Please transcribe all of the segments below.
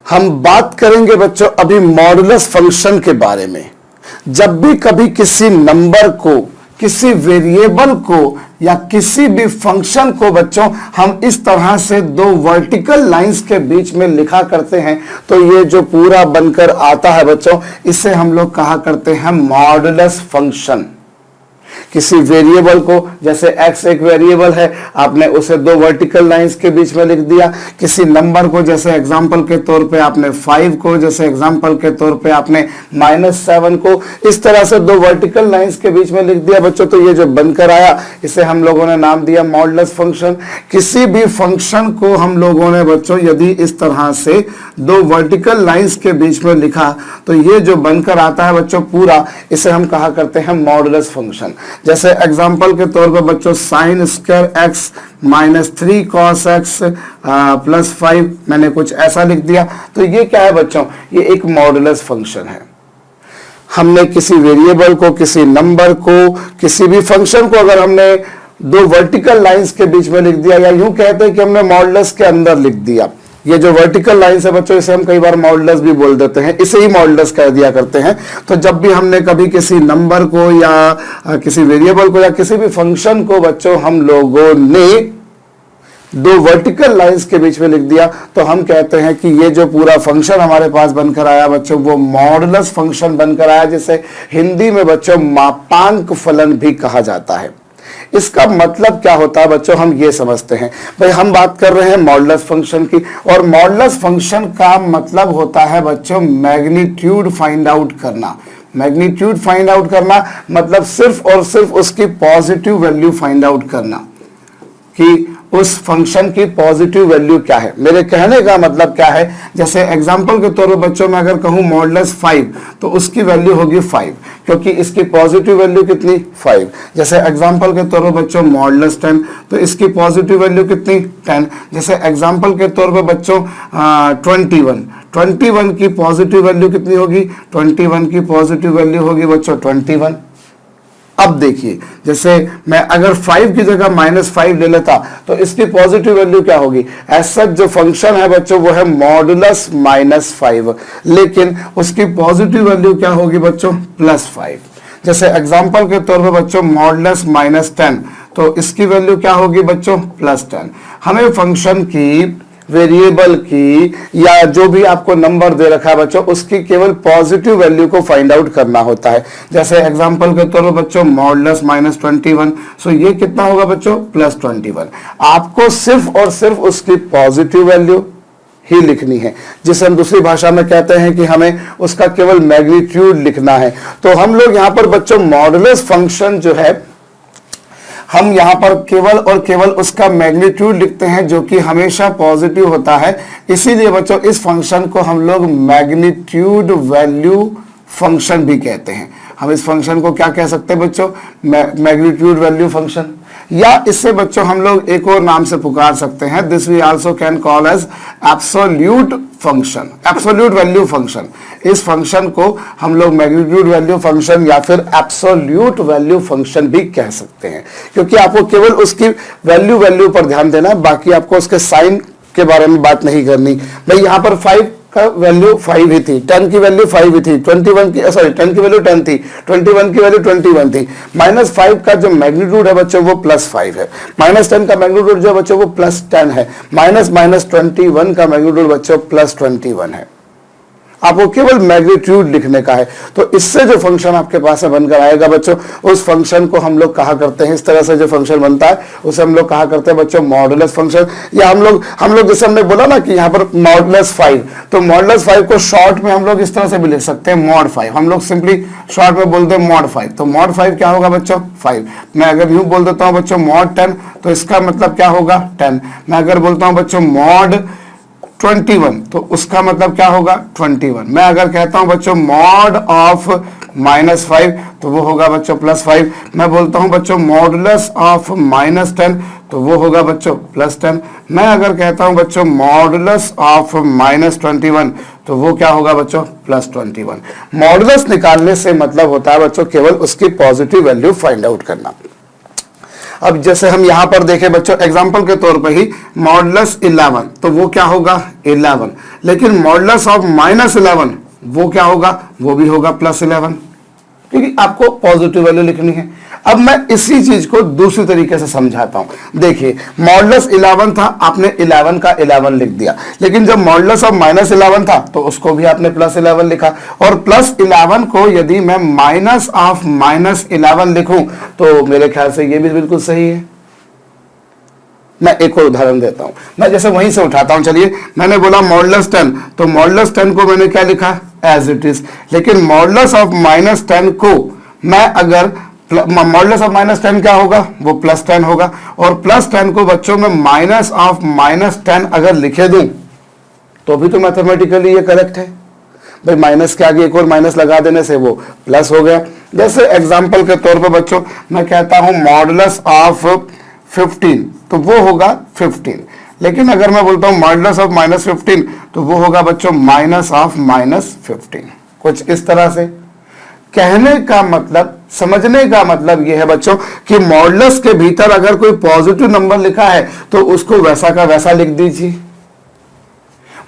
हम बात करेंगे बच्चों अभी मॉडुलस फंक्शन के बारे में। जब भी कभी किसी नंबर को, किसी वेरिएबल को या किसी भी फंक्शन को बच्चों हम इस तरह से दो वर्टिकल लाइंस के बीच में लिखा करते हैं तो ये जो पूरा बनकर आता है बच्चों, इसे हम लोग कहा करते हैं मॉडुलस फंक्शन। किसी वेरिएबल को, जैसे x एक वेरिएबल है, आपने उसे दो वर्टिकल लाइंस के बीच में लिख दिया। किसी नंबर को, जैसे एग्जांपल के तौर पे आपने 5 को, जैसे एग्जांपल के तौर पे आपने -7 को, इस तरह से दो वर्टिकल लाइंस के बीच में लिख दिया बच्चों। तो ये जो बनकर आया इसे हम लोगों ने नाम दिया मॉडुलस फंक्शन। किसी भी फंक्शन को हम लोगों ने बच्चों यदि इस तरह से दो वर्टिकल लाइंस के बीच में लिखा तो ये जो बनकर आता है बच्चों पूरा, इसे हम कहा करते हैं मॉडुलस फंक्शन। जैसे एग्जांपल के तौर पर बच्चों sin square x -3 cos x +5, मैंने कुछ ऐसा लिख दिया। तो ये क्या है बच्चों, ये एक मॉडुलस फंक्शन है। हमने किसी वेरिएबल को, किसी नंबर को, किसी भी फंक्शन को अगर हमने दो वर्टिकल लाइंस के बीच में लिख दिया, या यूं कहते हैं कि हमने मॉडुलस के अंदर लिख दिया। ये जो वर्टिकल लाइंस है बच्चों, इसे हम कई बार मॉडुलस भी बोल देते हैं, इसे ही मॉडुलस कह दिया करते हैं। तो जब भी हमने कभी किसी नंबर को या किसी वेरिएबल को या किसी भी फंक्शन को बच्चों हम लोगों ने दो वर्टिकल लाइंस के बीच में लिख दिया तो हम कहते हैं कि ये जो पूरा फंक्शन हमारे पास बनकर आया बच्चों, वो मॉडुलस फंक्शन बनकर आया, जिसे हिंदी में बच्चों मापांक फलन भी कहा जाता है। इसका मतलब क्या होता है बच्चों, हम ये समझते हैं। भाई हम बात कर रहे हैं मॉडुलस फंक्शन की, और मॉडुलस फंक्शन का मतलब होता है बच्चों मैग्नीट्यूड फाइंड आउट करना। मैग्नीट्यूड फाइंड आउट करना मतलब सिर्फ और सिर्फ उसकी पॉजिटिव वैल्यू फाइंड आउट करना कि उस फंक्शन की पॉजिटिव वैल्यू क्या है। मेरे कहने का मतलब क्या है, जैसे एग्जांपल के तौर पर बच्चों मैं अगर कहूं मॉडुलस 5 तो उसकी वैल्यू होगी 5, क्योंकि इसकी पॉजिटिव वैल्यू कितनी 5। जैसे एग्जांपल के तौर पर बच्चों मॉडुलस 10 तो इसकी पॉजिटिव वैल्यू कितनी 10। जैसे एग्जांपल के तौर पर बच्चों 21 की पॉजिटिव वैल्यू कितनी होगी, 21 की पॉजिटिव वैल्यू होगी बच्चों 21। अब देखिए, जैसे मैं अगर 5 की जगह -5 ले लेता तो इसकी पॉजिटिव वैल्यू क्या होगी। ऐसा जो फंक्शन है बच्चों वो है मॉडुलस -5, लेकिन उसकी पॉजिटिव वैल्यू क्या होगी बच्चों +5। जैसे एग्जांपल के तौर पर बच्चों मॉडुलस -10 तो इसकी वैल्यू क्या होगी बच्चों +10। हमें फंक्शन की, वेरिएबल की, या जो भी आपको नंबर दे रखा है बच्चों, उसकी केवल पॉजिटिव वैल्यू को फाइंड आउट करना होता है। जैसे एग्जांपल के तौर पर बच्चों मॉडुलस -21 सो ये कितना होगा बच्चों +21। आपको सिर्फ और सिर्फ उसकी पॉजिटिव वैल्यू ही लिखनी है, जिसे हम दूसरी भाषा में कहते हैं कि हमें उसका केवल मैग्नीट्यूड लिखना है। तो हम लोग यहाँ पर बच्चों मॉडुलस फंक्शन जो है, हम यहाँ पर केवल और केवल उसका मैग्नीट्यूड लिखते हैं जो कि हमेशा पॉजिटिव होता है। इसीलिए बच्चों इस फंक्शन को हम लोग मैग्नीट्यूड वैल्यू फंक्शन भी कहते हैं। हम इस फंक्शन को क्या कह सकते हैं बच्चों, मैग्नीट्यूड वैल्यू फंक्शन, या इससे बच्चों हम लोग एक और नाम से पुकार सकते हैं, this we also can call as absolute function, absolute value function. इस फंक्शन को हम लोग मैग्नीट्यूड वैल्यू फंक्शन या फिर एब्सोल्यूट वैल्यू फंक्शन भी कह सकते हैं, क्योंकि आपको केवल उसकी वैल्यू पर ध्यान देना है, बाकी आपको उसके साइन के बारे में बात नहीं करनी। भाई यहाँ पर 5 का वैल्यू 5 ही थी, 10 की वैल्यू 5 ही थी, 21 की 10 की वैल्यू 10 थी, 21 की वैल्यू 21 थी। -5 का जो मैग्नीट्यूड है बच्चों वो +5 है, -10 का मैग्नीट्यूड जो बच्चों वो +10 है, -21 का मैग्नीट्यूड बच्चों +21 है। आपको केवल मैग्नीट्यूड लिखने का है। तो इससे जो फंक्शन आपके पास में बनकर आएगा बच्चों, उस फंक्शन को हम लोग कहा करते हैं, इस तरह से जो फंक्शन बनता है उसे हम लोग कहा करते हैं बच्चों मॉडुलस फंक्शन। या हम लोग जैसे हमने बोला ना कि यहाँ पर मॉडुलस 5, तो मॉडुलस 5 को शॉर्ट में हम लोग इस तरह से भी लिख सकते हैं मॉड 5। हम लोग सिंपली शॉर्ट में बोलते हैं मॉड 5। तो मॉड 5 क्या होगा बच्चों 5। मैं अगर यूं बोल देता हूँ बच्चों मॉड 10 तो इसका मतलब क्या होगा 10। मैं अगर बोलता हूँ बच्चों मॉड 21 तो उसका मतलब क्या होगा 21। मैं अगर कहता हूं बच्चों मॉड ऑफ -5 तो वो होगा बच्चों +5। मैं बोलता हूं बच्चों मॉडुलस ऑफ -10 तो वो होगा बच्चों +10। मैं अगर कहता हूं बच्चों मॉडुलस ऑफ -21 तो वो क्या होगा बच्चों +21। मॉडुलस निकालने से मतलब होता है बच्चों केवल उसकी पॉजिटिव वैल्यू फाइंड आउट करना। अब जैसे हम यहां पर देखें बच्चों, एग्जांपल के तौर पर ही मॉडुलस 11, तो वो क्या होगा 11, लेकिन मॉडुलस ऑफ -11 वो क्या होगा, वो भी होगा +11, क्योंकि आपको पॉजिटिव वैल्यू लिखनी है। अब मैं इसी चीज को दूसरी तरीके से समझाता हूं। देखिए मॉडुलस 11 था, आपने 11 का 11 लिख दिया, लेकिन जब मॉडुलस ऑफ -11 था तो उसको भी आपने +11 लिखा, और +11 को यदि मैं माइनस ऑफ -11 लिखूं तो मेरे ख्याल से ये भी बिल्कुल सही है। मैं एक और उदाहरण देता हूं, मैं जैसे वहीं से उठाता हूं। चलिए, मैंने बोला मॉडुलस 10, तो मॉडुलस 10 को मैंने क्या लिखा एज इट इज, लेकिन मॉडुलस ऑफ -10 को मैं अगर मॉडुलस ऑफ -10 क्या होगा, वो +10 होगा, और +10 को बच्चों में माइनस ऑफ -10 अगर लिखे दूं तो भी तो मैथमेटिकली ये करेक्ट है भाई। माइनस के आगे एक और माइनस लगा देने से वो प्लस हो गया। जैसे एग्जांपल के तौर पर बच्चों मैं कहता हूं मॉडुलस ऑफ 15, तो वो होगा 15, लेकिन अगर मैं बोलता हूं मॉडुलस ऑफ -15 तो वो होगा बच्चों माइनस ऑफ -15। कुछ इस तरह से कहने का मतलब, समझने का मतलब यह है बच्चों कि मॉडुलस के भीतर अगर कोई पॉजिटिव नंबर लिखा है तो उसको वैसा का वैसा लिख दीजिए।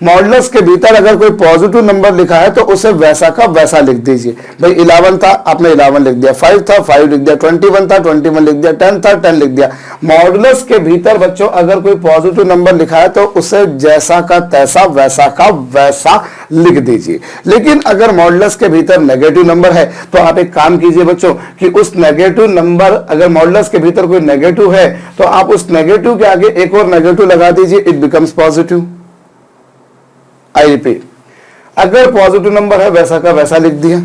मॉडुलस के भीतर अगर कोई पॉजिटिव नंबर लिखा है तो उसे वैसा का वैसा लिख दीजिए। भाई 11 था, आपने 11 लिख दिया, 5 था 5 लिख दिया, 21 था 21 लिख दिया, 10 था 10 लिख दिया। मॉडुलस के भीतर बच्चों अगर कोई पॉजिटिव नंबर लिखा है तो उसे जैसा का तैसा वैसा का वैसा लिख दीजिए। लेकिन अगर मॉडुलस के भीतर नेगेटिव नंबर है तो आप एक काम कीजिए बच्चों कि उस नेगेटिव नंबर, अगर मॉडुलस के भीतर कोई नेगेटिव है तो आप उस नेगेटिव के आगे एक और नेगेटिव लगा दीजिए, it becomes positive. I repeat, अगर पॉजिटिव नंबर है वैसा का वैसा लिख दिया,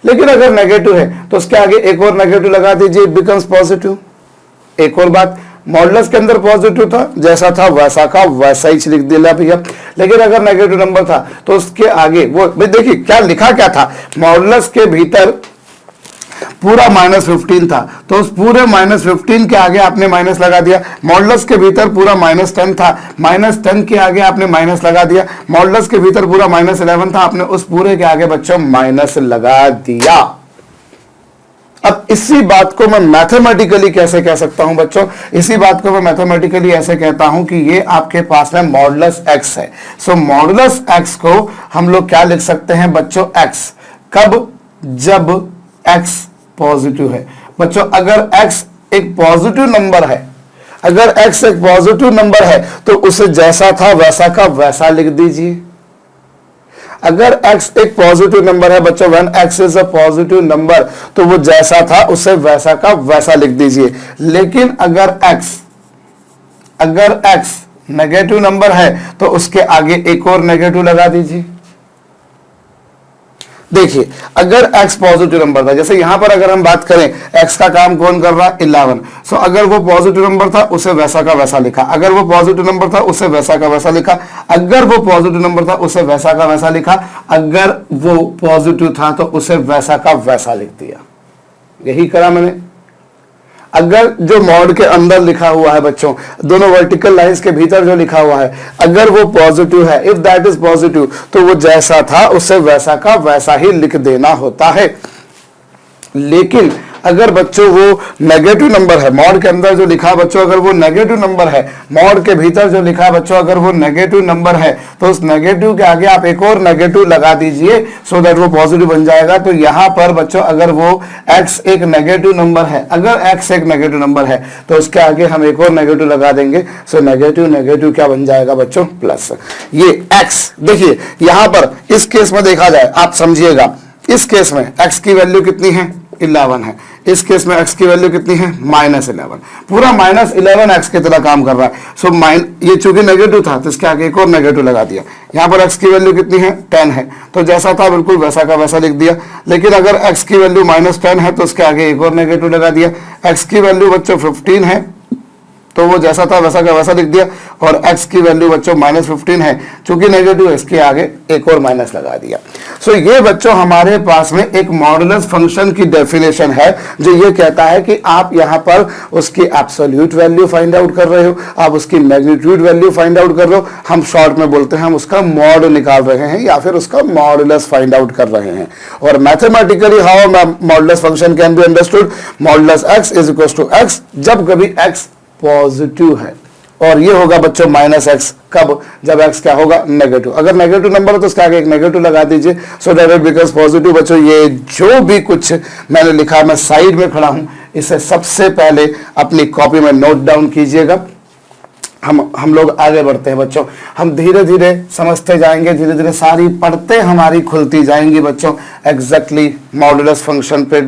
लेकिन अगर नेगेटिव है तो उसके आगे एक और नेगेटिव लगा दीजिए, इट बिकम्स पॉजिटिव। एक और बात, मॉडुलस के अंदर पॉजिटिव था, जैसा था वैसा का वैसा ही लिख दिया भैया, लेकिन अगर नेगेटिव नंबर था तो उसके आगे वो देखिए क्या लिखा, क्या था, मॉडुलस के भीतर पूरा -15 था तो उस पूरे -15 के आगे आपने माइनस लगा दिया। मॉडुलस के भीतर पूरा -10 था, -10 के आगे आपने माइनस लगा दिया। मॉडुलस के भीतर पूरा -11 था, आपने उस पूरे के आगे बच्चों माइनस लगा दिया। अब इसी बात को मैं मैथमेटिकली कैसे कह सकता हूं बच्चों, इसी बात को मैं मैथमेटिकली ऐसे कहता हूं कि ये आपके पास में मॉडुलस x है। सो मॉडुलस x को हम लोग क्या लिख सकते हैं बच्चों, x कब, जब x पॉजिटिव है। बच्चों अगर x एक पॉजिटिव नंबर है, अगर x एक पॉजिटिव नंबर है तो उसे जैसा था वैसा का वैसा लिख दीजिए। अगर x एक पॉजिटिव नंबर है बच्चों, when x is a positive number, तो वो जैसा था उसे वैसा का वैसा लिख दीजिए। लेकिन अगर x नेगेटिव नंबर है तो उसके आगे एक और नेगेटिव लगा दीजिए। देखिए अगर x पॉजिटिव नंबर था, जैसे यहां पर अगर हम बात करें x का काम कौन कर रहा है, 11। सो अगर वो पॉजिटिव नंबर था उसे वैसा का वैसा लिखा, अगर वो पॉजिटिव नंबर था उसे वैसा का वैसा लिखा, अगर वो पॉजिटिव नंबर था उसे वैसा का वैसा लिखा, अगर वो पॉजिटिव था तो उसे वैसा का वैसा लिख दिया। यही करा मैंने। अगर जो मॉड के अंदर लिखा हुआ है बच्चों, दोनों वर्टिकल लाइंस के भीतर जो लिखा हुआ है, अगर वो पॉजिटिव है, इफ दैट इज पॉजिटिव, तो वो जैसा था उसे वैसा का वैसा ही लिख देना होता है। लेकिन अगर बच्चों वो नेगेटिव नंबर है, मॉड के अंदर जो लिखा बच्चों अगर वो नेगेटिव नंबर है, मॉड के भीतर जो लिखा बच्चों अगर वो नेगेटिव नंबर है, तो उस नेगेटिव के आगे आप एक और नेगेटिव लगा दीजिए सो दैट वो पॉजिटिव बन जाएगा। तो यहां पर बच्चों अगर वो x एक नेगेटिव नंबर है, अगर x एक नेगेटिव नंबर है तो उसके आगे हम एक और नेगेटिव लगा देंगे। सो नेगेटिव नेगेटिव क्या बन जाएगा बच्चों, प्लस। ये x देखिए यहां पर इस केस में देखा जाए, आप समझिएगा, इस केस में x की वैल्यू कितनी है, 11 है। इस केस में x की वैल्यू कितनी है, -11। पूरा -11 x की तरह काम कर रहा है। सो ये चूंकि नेगेटिव था तो इसके आगे एक और नेगेटिव लगा दिया। यहां पर x की वैल्यू कितनी है, 10 है, तो जैसा था बिल्कुल वैसा का वैसा लिख दिया। लेकिन अगर x की वैल्यू -10 है तो उसके आगे एक और नेगेटिव लगा दिया। x की वैल्यू बच्चों 15 है, तो वो जैसा था वैसा का वैसा लिख दिया, और x की वैल्यू बच्चों -15 है, चूंकि नेगेटिव है इसके आगे एक और माइनस लगा दिया। सो ये बच्चों हमारे पास में एक मॉडुलस फंक्शन की डेफिनेशन है जो ये कहता है कि आप यहाँ पर उसकी एब्सोल्यूट वैल्यू फाइंड आउट कर रहे हो, आप उसकी मैग्नीट्यूड वैल्यू फाइंड आउट कर रहे हो, हम शॉर्ट में बोलते हैं हम उसका मॉड निकाल रहे हैं या फिर उसका मॉडुलस फाइंड आउट कर रहे हैं। और mathematically how modulus function can be understood, modulus x is equal to x जब कभी x पॉजिटिव है, और ये होगा बच्चों -x कब, जब x क्या होगा नेगेटिव। अगर नेगेटिव नंबर हो तो इसके आगे एक नेगेटिव लगा दीजिए, so that it becomes positive. बच्चों ये जो भी कुछ मैंने लिखा मैं साइड में खड़ा हूं, इसे सबसे पहले अपनी कॉपी में नोट डाउन कीजिएगा। हम लोग आगे बढ़ते हैं बच्चों, हम धीरे धीरे समझते जाएंगे, धीरे धीरे सारी पढ़ते हमारी खुलती जाएंगी बच्चों, एग्जैक्टली मॉडुलस फंक्शन पे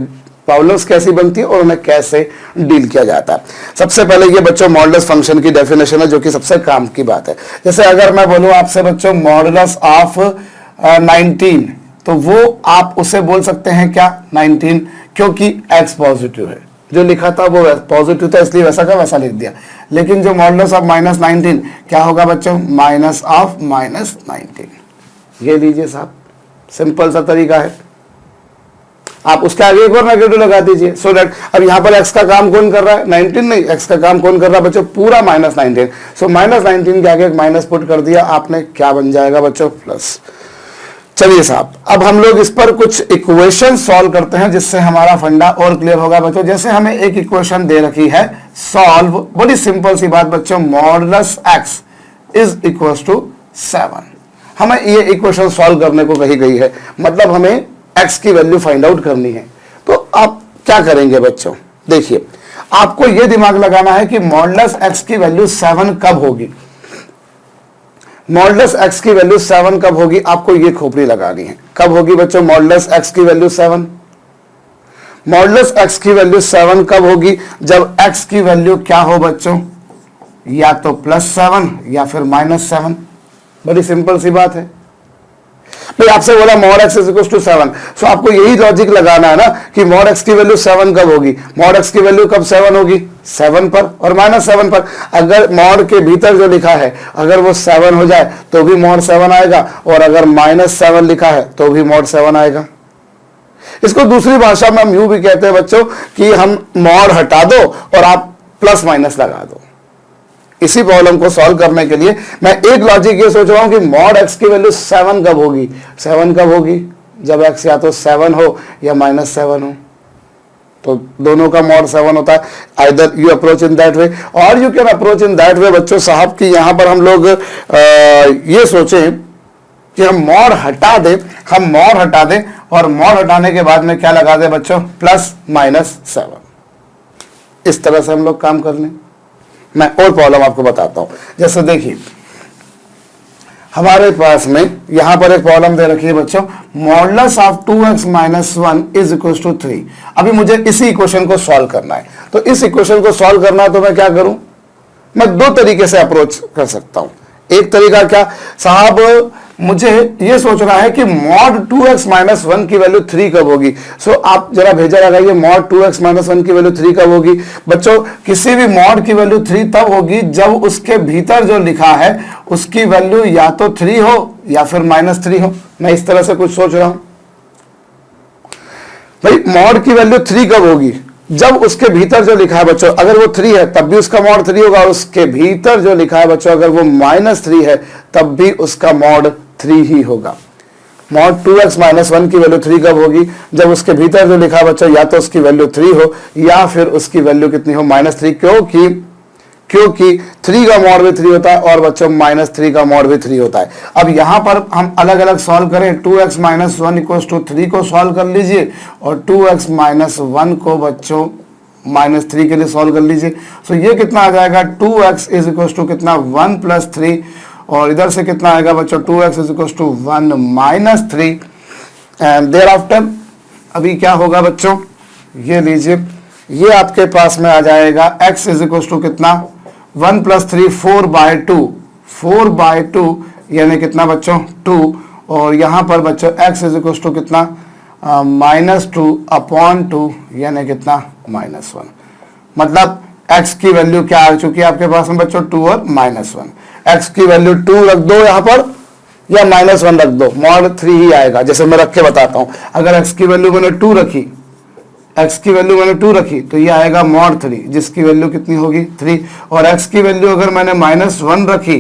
प्रॉब्लम्स कैसी बनती है और उन्हें कैसे डील किया जाता है। सबसे पहले ये बच्चों मॉडुलस फंक्शन की डेफिनेशन है जो कि सबसे काम की बात है। जैसे अगर मैं बोलूं आपसे बच्चों मॉडुलस ऑफ 19, तो वो आप उसे बोल सकते हैं क्या 19, क्योंकि x पॉजिटिव है, जो लिखा था वो पॉजिटिव था इसलिए वैसा का वैसा लिख दिया। लेकिन जो मॉडुलस ऑफ -19 क्या होगा बच्चों, माइनस ऑफ -19। ये लीजिए साहब, सिंपल सा तरीका है, आप उसके आगे एक और नेगेटिव लगा दीजिए, सो दैट अब यहां पर x का काम कौन कर रहा है, 19 नहीं, x का काम कौन कर रहा है बच्चों, पूरा -19। सो -19 के आगे एक माइनस पुट कर दिया आपने, क्या बन जाएगा बच्चों, प्लस। चलिए साहब, अब हम लोग इस पर कुछ इक्वेशन सॉल्व करते हैं जिससे हमारा फंडा और क्लियर होगा बच्चों। जैसे हमें एक इक्वेशन दे रखी है सॉल्व, बड़ी सिंपल सी बात बच्चों, modulus x is equal to 7। हमें ये इक्वेशन सॉल्व करने को कही गई है, मतलब हमें x की वैल्यू फाइंड आउट करनी है। तो आप क्या करेंगे बच्चों, देखिए आपको यह दिमाग लगाना है कि मॉडुलस x की वैल्यू 7 कब होगी, मॉडुलस x की वैल्यू 7 कब होगी, आपको ये खोपड़ी लगानी है। कब होगी बच्चों मॉडुलस x की वैल्यू 7, मॉडुलस x की वैल्यू 7 कब होगी, जब x की वैल्यू क्या हो बच्चों, या तो +7 या फिर -7। बड़ी सिंपल सी बात है भाई, आपसे बोला mod x is equal to 7, so आपको यही लॉजिक लगाना है ना कि मॉड x की वैल्यू 7 कब होगी, मॉड x की वैल्यू कब 7 होगी, 7 पर और -7 पर। अगर मॉड के भीतर जो लिखा है अगर वो 7 हो जाए तो भी मॉड 7 आएगा, और अगर -7 लिखा है तो भी मॉड 7 आएगा। इसको दूसरी भाषा में हम यूं भी कहते हैं बच्चों कि हम मॉड हटा दो और आप प्लस माइनस लगा दो। इसी प्रॉब्लम को सॉल्व करने के लिए मैं एक लॉजिक ये सोच रहा हूं कि मॉड x की वैल्यू 7 कब होगी, 7 कब होगी, जब x या तो 7 हो या -7 हो, तो दोनों का मॉड 7 होता है। Either you approach in that way और you can approach in that way बच्चों साहब कि यहां पर हम लोग ये सोचें कि हम मॉड हटा दें, हम मॉड हटा दें और मॉड हटाने के बाद में क्या लगा दें बच्चों, +-7। इस तरह से हम लोग काम कर लें। मैं और प्रॉब्लम आपको बताता हूं, जैसे देखिए हमारे पास में यहां पर एक प्रॉब्लम दे रखी है बच्चों, modulus of 2x - 1 is equal to 3। अभी मुझे इसी इक्वेशन को सॉल्व करना है, तो इस इक्वेशन को सॉल्व करना है तो मैं क्या करूं, मैं दो तरीके से अप्रोच कर सकता हूं। एक तरीका क्या साहब, मुझे ये सोचना है कि मॉड 2x - 1 की वैल्यू 3 कब होगी। सो आप जरा भेजा लगाइए, मॉड 2x - 1 की वैल्यू 3 कब होगी बच्चों। किसी भी मॉड की वैल्यू 3 तब होगी जब उसके भीतर जो लिखा है उसकी वैल्यू या तो 3 हो या फिर -3 हो। मैं इस तरह से कुछ सोच रहा हूं भाई, मॉड की वैल्यू 3 कब होगी, जब उसके भीतर जो लिखा है बच्चों अगर वो 3 है तब भी उसका मॉड 3 होगा, और उसके भीतर जो लिखा है बच्चों अगर वो -3 है तब भी उसका मॉड 3 ही होगा। मॉड 2x - 1 की वैल्यू 3 कब होगी, जब उसके भीतर जो लिखा है बच्चों या तो उसकी वैल्यू 3 हो या फिर उसकी वैल्यू कितनी हो, -3, क्योंकि 3 का मॉड भी 3 होता है और बच्चों -3 का मॉड भी 3 होता है। अब यहां पर हम अलग अलग सॉल्व करें, 2x - 1 = 3 को सॉल्व कर लीजिए और 2x - 1 को बच्चों -3 के लिए सॉल्व कर लीजिए। सो ये कितना आ जाएगा, 2x इज इक्वल टू कितना 1 + 3, और इधर से कितना आएगा बच्चों 2x is equal to 1 - 3। And thereafter अभी क्या होगा बच्चों, ये लीजिए, ये आपके पास में आ जाएगा x इज इक्वल टू कितना 1 + 3 4/2 यानी कितना बच्चों 2, और यहां पर बच्चों x इज इक्वल टू कितना -2/2 यानी कितना -1। मतलब x की वैल्यू क्या आ चुकी है आपके पास में बच्चों 2 और -1। x की वैल्यू 2 रख दो यहां पर या -1 रख दो, मॉड 3 ही आएगा। जैसे मैं रख के बताता हूं, अगर x की वैल्यू मैंने 2 रखी, x की वैल्यू मैंने 2 रखी तो ये आएगा मॉड 3, जिसकी वैल्यू कितनी होगी 3। और x की वैल्यू अगर मैंने -1 रखी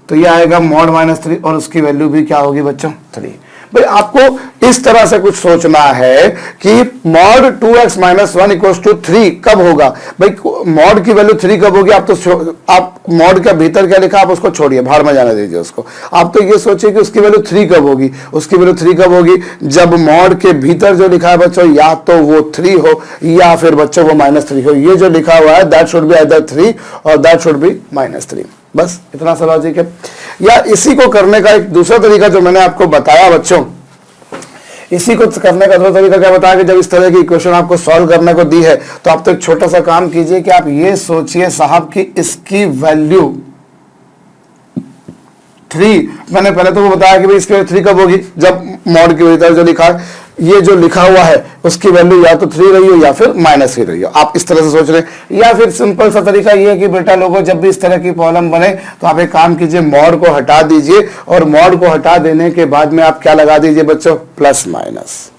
तो ये आएगा मॉड -3 और उसकी वैल्यू भी क्या होगी बच्चों 3। भाई आपको इस तरह से कुछ सोचना है कि मॉड 2x - 1 = 3 कब होगा। भाई मॉड की वैल्यू 3 कब होगी, आप मॉड के भीतर क्या लिखा आप उसको छोड़िए, भाड़ में जाने दीजिए उसको। आप तो ये सोचिए कि उसकी वैल्यू 3 कब होगी। उसकी वैल्यू 3 कब होगी, जब मॉड के भीतर जो लिखा है बच्चों या तो वो 3 हो या फिर बच्चों वो -3 हो। ये जो लिखा हुआ है दैट शुड बी आइदर 3 और दैट शुड बी -3। बस इतना सा लॉजिक है। या इसी को करने का एक दूसरा तरीका जो मैंने आपको बताया बच्चों, इसी को करने का दूसरा तरीका क्या बताया कि जब इस तरह की इक्वेशन आपको सॉल्व करने को दी है तो आप तो एक छोटा सा काम कीजिए कि आप ये सोचिए साहब कि इसकी वैल्यू 3, मैंने पहले तो वो बताया कि भाई इसकी वैल्यू 3 कब होगी, जब मॉड के भीतर जो लिखा है ये जो लिखा हुआ है उसकी वैल्यू या तो 3 रही हो या फिर -3 रही हो। आप इस तरह से सोच रहे हैं। या फिर सिंपल सा तरीका ये है कि बेटा लोगों जब भी इस तरह की प्रॉब्लम बने तो आप एक काम कीजिए, मॉड को हटा दीजिए और मॉड को हटा देने के बाद में आप क्या लगा दीजिए बच्चों प्लस माइनस।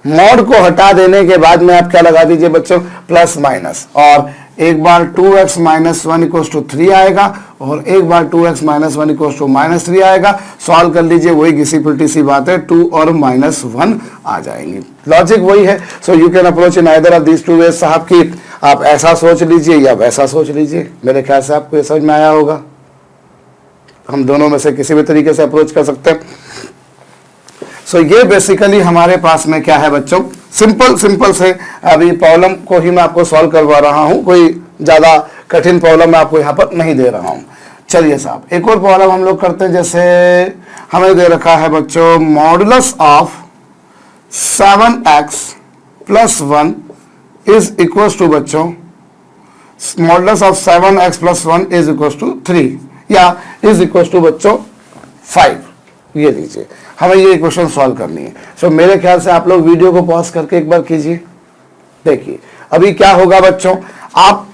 मॉड को हटा देने के बाद में आप क्या लगा दीजिए बच्चों प्लस माइनस। और एक बार 2x - 1 = 3 आएगा और एक बार 2x - 1 = -3 आएगा। सॉल्व कर लीजिए, वही घिसी पिलटी सी बात है, 2 और -1 आ जाएंगे। लॉजिक वही है। So you can approach in either of these 2 ways साहब की आप ऐसा सोच लीजिए या वैसा सोच लीजिए। मेरे ख्याल से आपको ये समझ में आया होगा। हम दोनों में से किसी भी तरीके से अप्रोच कर सकते हैं। सो ये बेसिकली हमारे पास में क्या है बच्चों, सिंपल से अभी प्रॉब्लम को ही मैं आपको सॉल्व करवा रहा हूं, कोई ज्यादा कठिन प्रॉब्लम मैं आपको यहां पर नहीं दे रहा हूं। चलिए साहब एक और प्रॉब्लम हम लोग करते हैं। जैसे हमें दे रखा है बच्चों modulus of 7x + 1 is equal to बच्चों modulus of 7x + 1 is equal to 3 या इज इक्वल टू बच्चों 5। ये लीजिए, हमें ये इक्वेशन सॉल्व करनी है। सो मेरे ख्याल से आप लोग वीडियो को पॉज करके एक बार कीजिए। देखिए अभी क्या होगा बच्चों, आप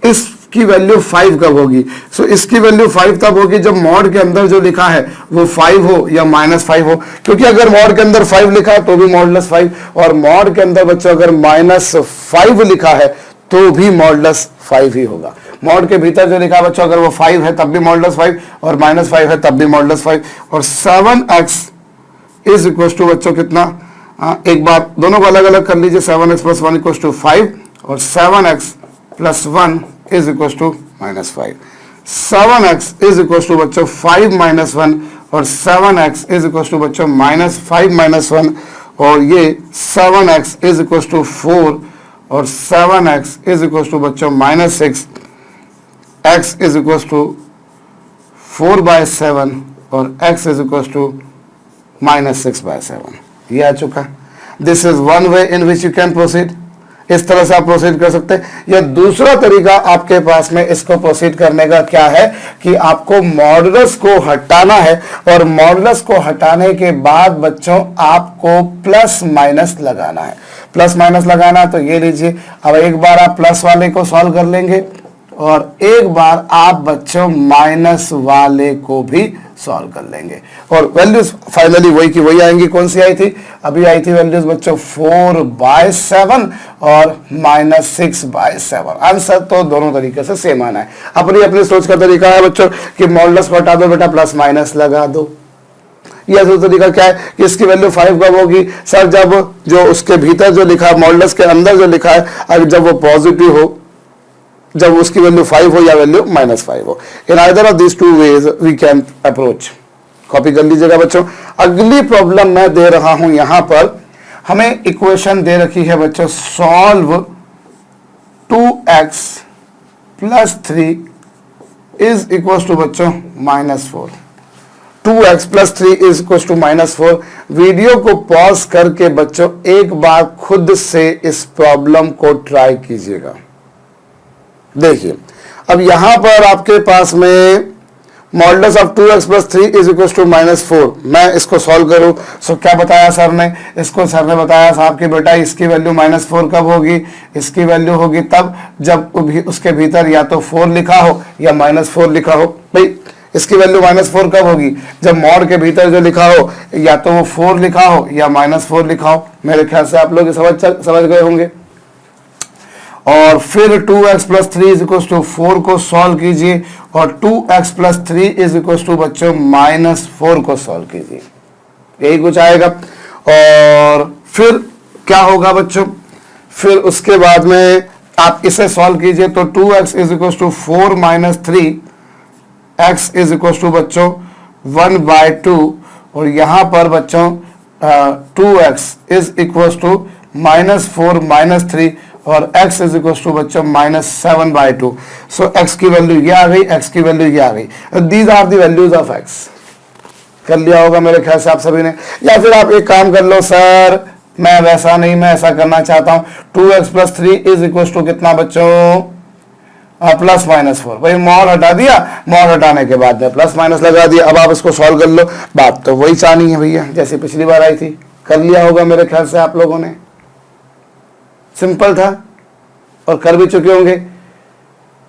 इसकी वैल्यू 5 कब होगी। सो इसकी वैल्यू 5 तब होगी जब मॉड के अंदर जो लिखा है वो 5 हो या -5 हो। क्योंकि अगर मॉड के अंदर 5 लिखा है तो भी मॉडुलस 5, और मॉड के अंदर बच्चों अगर -5 लिखा है तो भी मॉडुलस 5 ही होगा। मॉड के भीतर जो लिखा बच्चों अगर वो 5 है तब भी मॉडुलस 5 और -5 है तब भी मॉडुलस 5। और 7x इज इक्वल टू बच्चों कितना, एक बार दोनों को अलग अलग कर लीजिए। 7x + 1 = 5 और 7x + 1 is equal to -5। 7x is equal to बच्चों 5 - 1 और 7x इज इक्वल टू बच्चों -5 - 1 और ये 7x इज इक्वल टू 4 और 7x इज इक्वल टू बच्चों -6, x इज इक्वल टू 4/7 और x इज इक्वल टू -6/7। ये आ चुका। This is one way in which you can proceed. इस तरह से आप प्रोसीड कर सकते हैं। या दूसरा तरीका आपके पास में इसको प्रोसीड करने का क्या है कि आपको मॉडुलस को हटाना है और मॉडुलस को हटाने के बाद बच्चों आपको प्लस माइनस लगाना है। प्लस माइनस लगाना तो ये लीजिए, अब एक बार आप प्लस वाले को सॉल्व कर लेंगे और एक बार आप बच्चों माइनस वाले को भी सॉल्व कर लेंगे और वैल्यूज फाइनली वही की वही आएंगी। कौन सी आई थी, अभी आई थी वैल्यूज बच्चों 4/7 और -6/7। आंसर तो दोनों तरीके से सेम आना है। अपनी अपनी सोच का तरीका है बच्चों कि मॉडुलस को हटा दो बेटा, प्लस माइनस लगा दो। यह दूसरा तरीका क्या है कि इसकी वैल्यू 5 कब होगी सर, जब जो उसके भीतर जो लिखा है मॉडुलस के अंदर जो लिखा है अगर जब वो पॉजिटिव हो, जब उसकी वैल्यू 5 हो या वैल्यू -5 हो। In either of this 2 ways we can approach. Copy कर लीजिएगा बच्चों। अगली प्रॉब्लम मैं दे रहा हूं यहां पर, हमें इक्वेशन दे रखी है बच्चों solve 2x + 3 is equal to बच्चों -4। 2x + 3 is equal to -4। Video को पॉज करके बच्चों एक बार खुद से इस प्रॉब्लम को ट्राई कीजिएगा। देखिए अब यहां पर आपके पास में modulus of 2x plus 3 is equal to -4। मैं इसको सॉल्व करूं, सो क्या बताया सर ने? इसको सर ने बताया साहब कि बेटा इसकी वैल्यू -4 कब होगी? इसकी वैल्यू होगी तब जब उसके भीतर या तो 4 लिखा हो या -4 लिखा हो। भाई इसकी वैल्यू -4 कब होगी? जब मॉड के भीतर जो लिखा हो या तो वो 4 लिखा हो या -4 लिखा हो। मेरे ख्याल से आप लोग समझ गए होंगे। और फिर 2x plus 3 is equal to 4 को सॉल्व कीजिए और 2x plus 3 is equal to बच्चों -4 को सॉल्व कीजिए, यही कुछ आएगा। और फिर क्या होगा बच्चों? फिर उसके बाद में आप इसे सॉल्व कीजिए तो 2x is equal to 4 - 3 x is equal to बच्चों 1/2 और यहां पर बच्चों 2x इज इक्वल टू -4 - 3 और x इज इक्वल टू बच्चों -7/2। सो x की वैल्यू ये आ गई, x की वैल्यू ये आ गई। These are the values of x। कर लिया होगा मेरे ख्याल से आप सभी ने। या फिर आप एक काम कर लो, सर मैं वैसा नहीं, मैं ऐसा करना चाहता हूं 2x plus 3 is equal to कितना बच्चों? प्लस -4। भाई मॉड हटा दिया, मॉड हटाने के बाद में प्लस माइनस लगा दिया। अब आप इसको सॉल्व कर लो, बात तो वही चाहनी है भैया जैसे पिछली बार आई थी। कर लिया होगा मेरे ख्याल से आप लोगों ने, सिंपल था और कर भी चुके होंगे।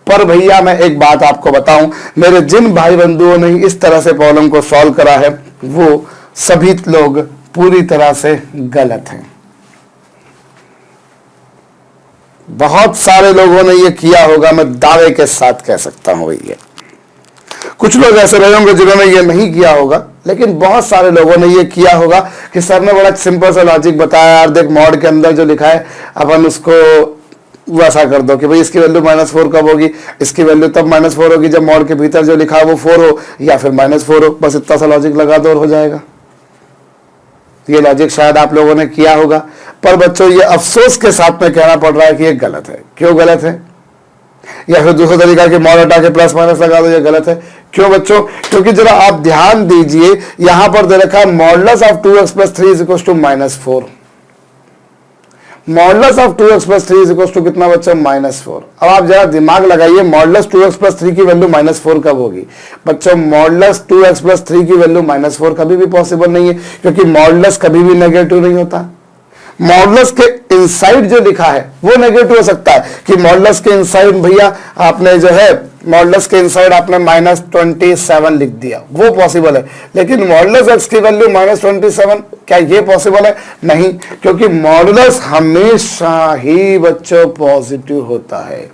पर भैया मैं एक बात आपको बताऊं, मेरे जिन भाई बंधुओं ने इस तरह से प्रॉब्लम को सॉल्व करा है वो सभी लोग पूरी तरह से गलत हैं। बहुत सारे लोगों ने ये किया होगा, मैं दावे के साथ कह सकता हूं भैया। कुछ लोग ऐसे रहे होंगे जिन्होंने ये नहीं किया होगा, लेकिन बहुत सारे लोगों ने ये किया होगा कि सर ने बड़ा सिंपल सा लॉजिक बताया, यार देख मॉड के अंदर जो लिखा है अपन उसको वैसा कर दो कि भाई इसकी वैल्यू -4 कब होगी? इसकी वैल्यू तब -4 होगी जब मॉड के भीतर जो लिखा है वो 4 हो या फिर -4 हो। बस इतना सा लॉजिक लगा दो और हो जाएगा। ये लॉजिक शायद आप लोगों ने किया होगा, पर बच्चों ये अफसोस के साथ में कहना पड़ रहा है कि ये गलत है। क्यों गलत है? या फिर दूसरा तरीका कि मॉड हटा के प्लस माइनस लगा दो, ये गलत है। क्यों बच्चों? क्योंकि जरा आप ध्यान दीजिए, यहां पर दे रखा है modulus of 2x plus 3 is equal to -4। Modulus of 2x plus 3 is equal to कितना बच्चों? -4। अब आप जरा दिमाग लगाइए, मॉडुलस 2x प्लस 3 की वैल्यू -4 कब होगी? बच्चों मॉडुलस 2x प्लस 3 की वैल्यू -4 कभी भी पॉसिबल नहीं है, क्योंकि मॉडुलस कभी भी नेगेटिव नहीं होता। मॉडुलस के इनसाइड जो लिखा है वो नेगेटिव हो सकता है कि मॉडुलस के इनसाइड भैया आपने जो है मॉडुलस के इनसाइड आपने -27 लिख दिया, वो पॉसिबल है। लेकिन मॉडुलस x की वैल्यू -27, क्या ये पॉसिबल है? नहीं, क्योंकि मॉडुलस हमेशा ही बच्चों पॉजिटिव होता है।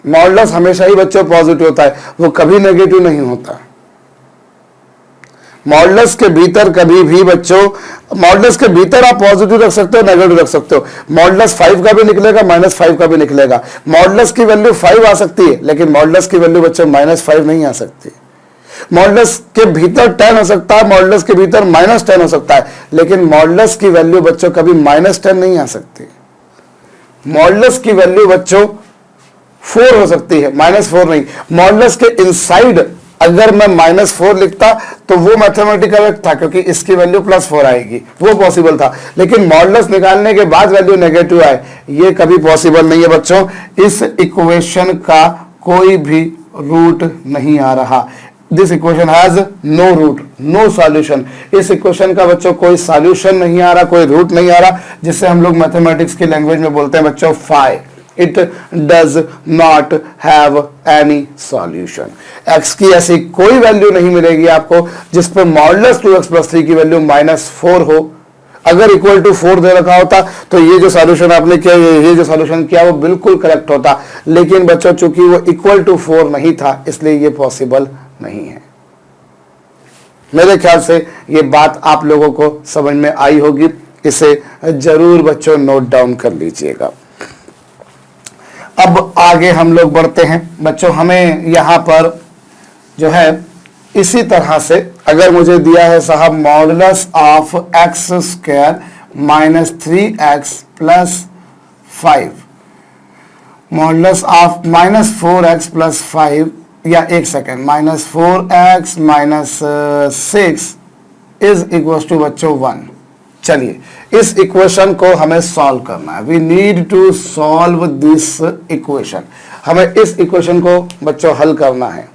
मॉडुलस हमेशा ही बच्चों पॉजिटिव होता है, वो कभी नेगेटिव नहीं होता। मॉडुलस के भीतर कभी भी बच्चों, मॉडुलस के भीतर आप पॉजिटिव रख सकते हो, नेगेटिव रख सकते हो। मॉडुलस 5 का भी निकलेगा, -5 का भी निकलेगा। मॉडुलस की वैल्यू 5 आ सकती है, लेकिन मॉडुलस की वैल्यू बच्चों -5 नहीं आ सकती। मॉडुलस के भीतर 10 हो सकता है, मॉडुलस के भीतर -10 हो सकता है, लेकिन मॉडुलस की वैल्यू बच्चों कभी -10 नहीं आ सकती। मॉडुलस की वैल्यू बच्चों 4 हो सकती है, -4 नहीं। मॉडुलस के इनसाइड अगर मैं -4 लिखता तो वो मैथमेटिकल था, क्योंकि इसकी वैल्यू +4 आएगी, वो पॉसिबल था। लेकिन मॉडुलस निकालने के बाद वैल्यू नेगेटिव आए, ये कभी पॉसिबल नहीं है बच्चों। इस इक्वेशन का कोई भी रूट नहीं आ रहा। This equation has no root, no solution. इस इक्वेशन का बच्चों कोई सॉल्यूशन नहीं आ रहा, कोई रूट नहीं आ रहा, जिससे हम लोग मैथमेटिक्स की लैंग्वेज में बोलते हैं बच्चों phi. It does not have any solution. x की ऐसी कोई वैल्यू नहीं मिलेगी आपको जिस पर मॉडुलस 2x प्लस 3 की वैल्यू -4 हो। अगर इक्वल टू 4 दे रखा होता तो ये जो सॉल्यूशन आपने किया, ये जो सॉल्यूशन किया वो बिल्कुल करेक्ट होता। लेकिन बच्चों चूंकि वो इक्वल टू 4 नहीं था, इसलिए ये पॉसिबल नहीं है। मेरे ख्याल से ये बात आप लोगों को समझ में आई होगी, इसे जरूर बच्चों नोट डाउन कर लीजिएगा। अब आगे हम लोग बढ़ते हैं बच्चों। हमें यहाँ पर जो है इसी तरह से अगर मुझे दिया है साहब modulus of x² -3x + 5, modulus of -4x + 5, या एक second, -4x - 6 is equal to बच्चों 1। चलिए इस इक्वेशन को हमें सॉल्व करना है। We need to solve this equation. हमें इस इक्वेशन को बच्चों हल करना है।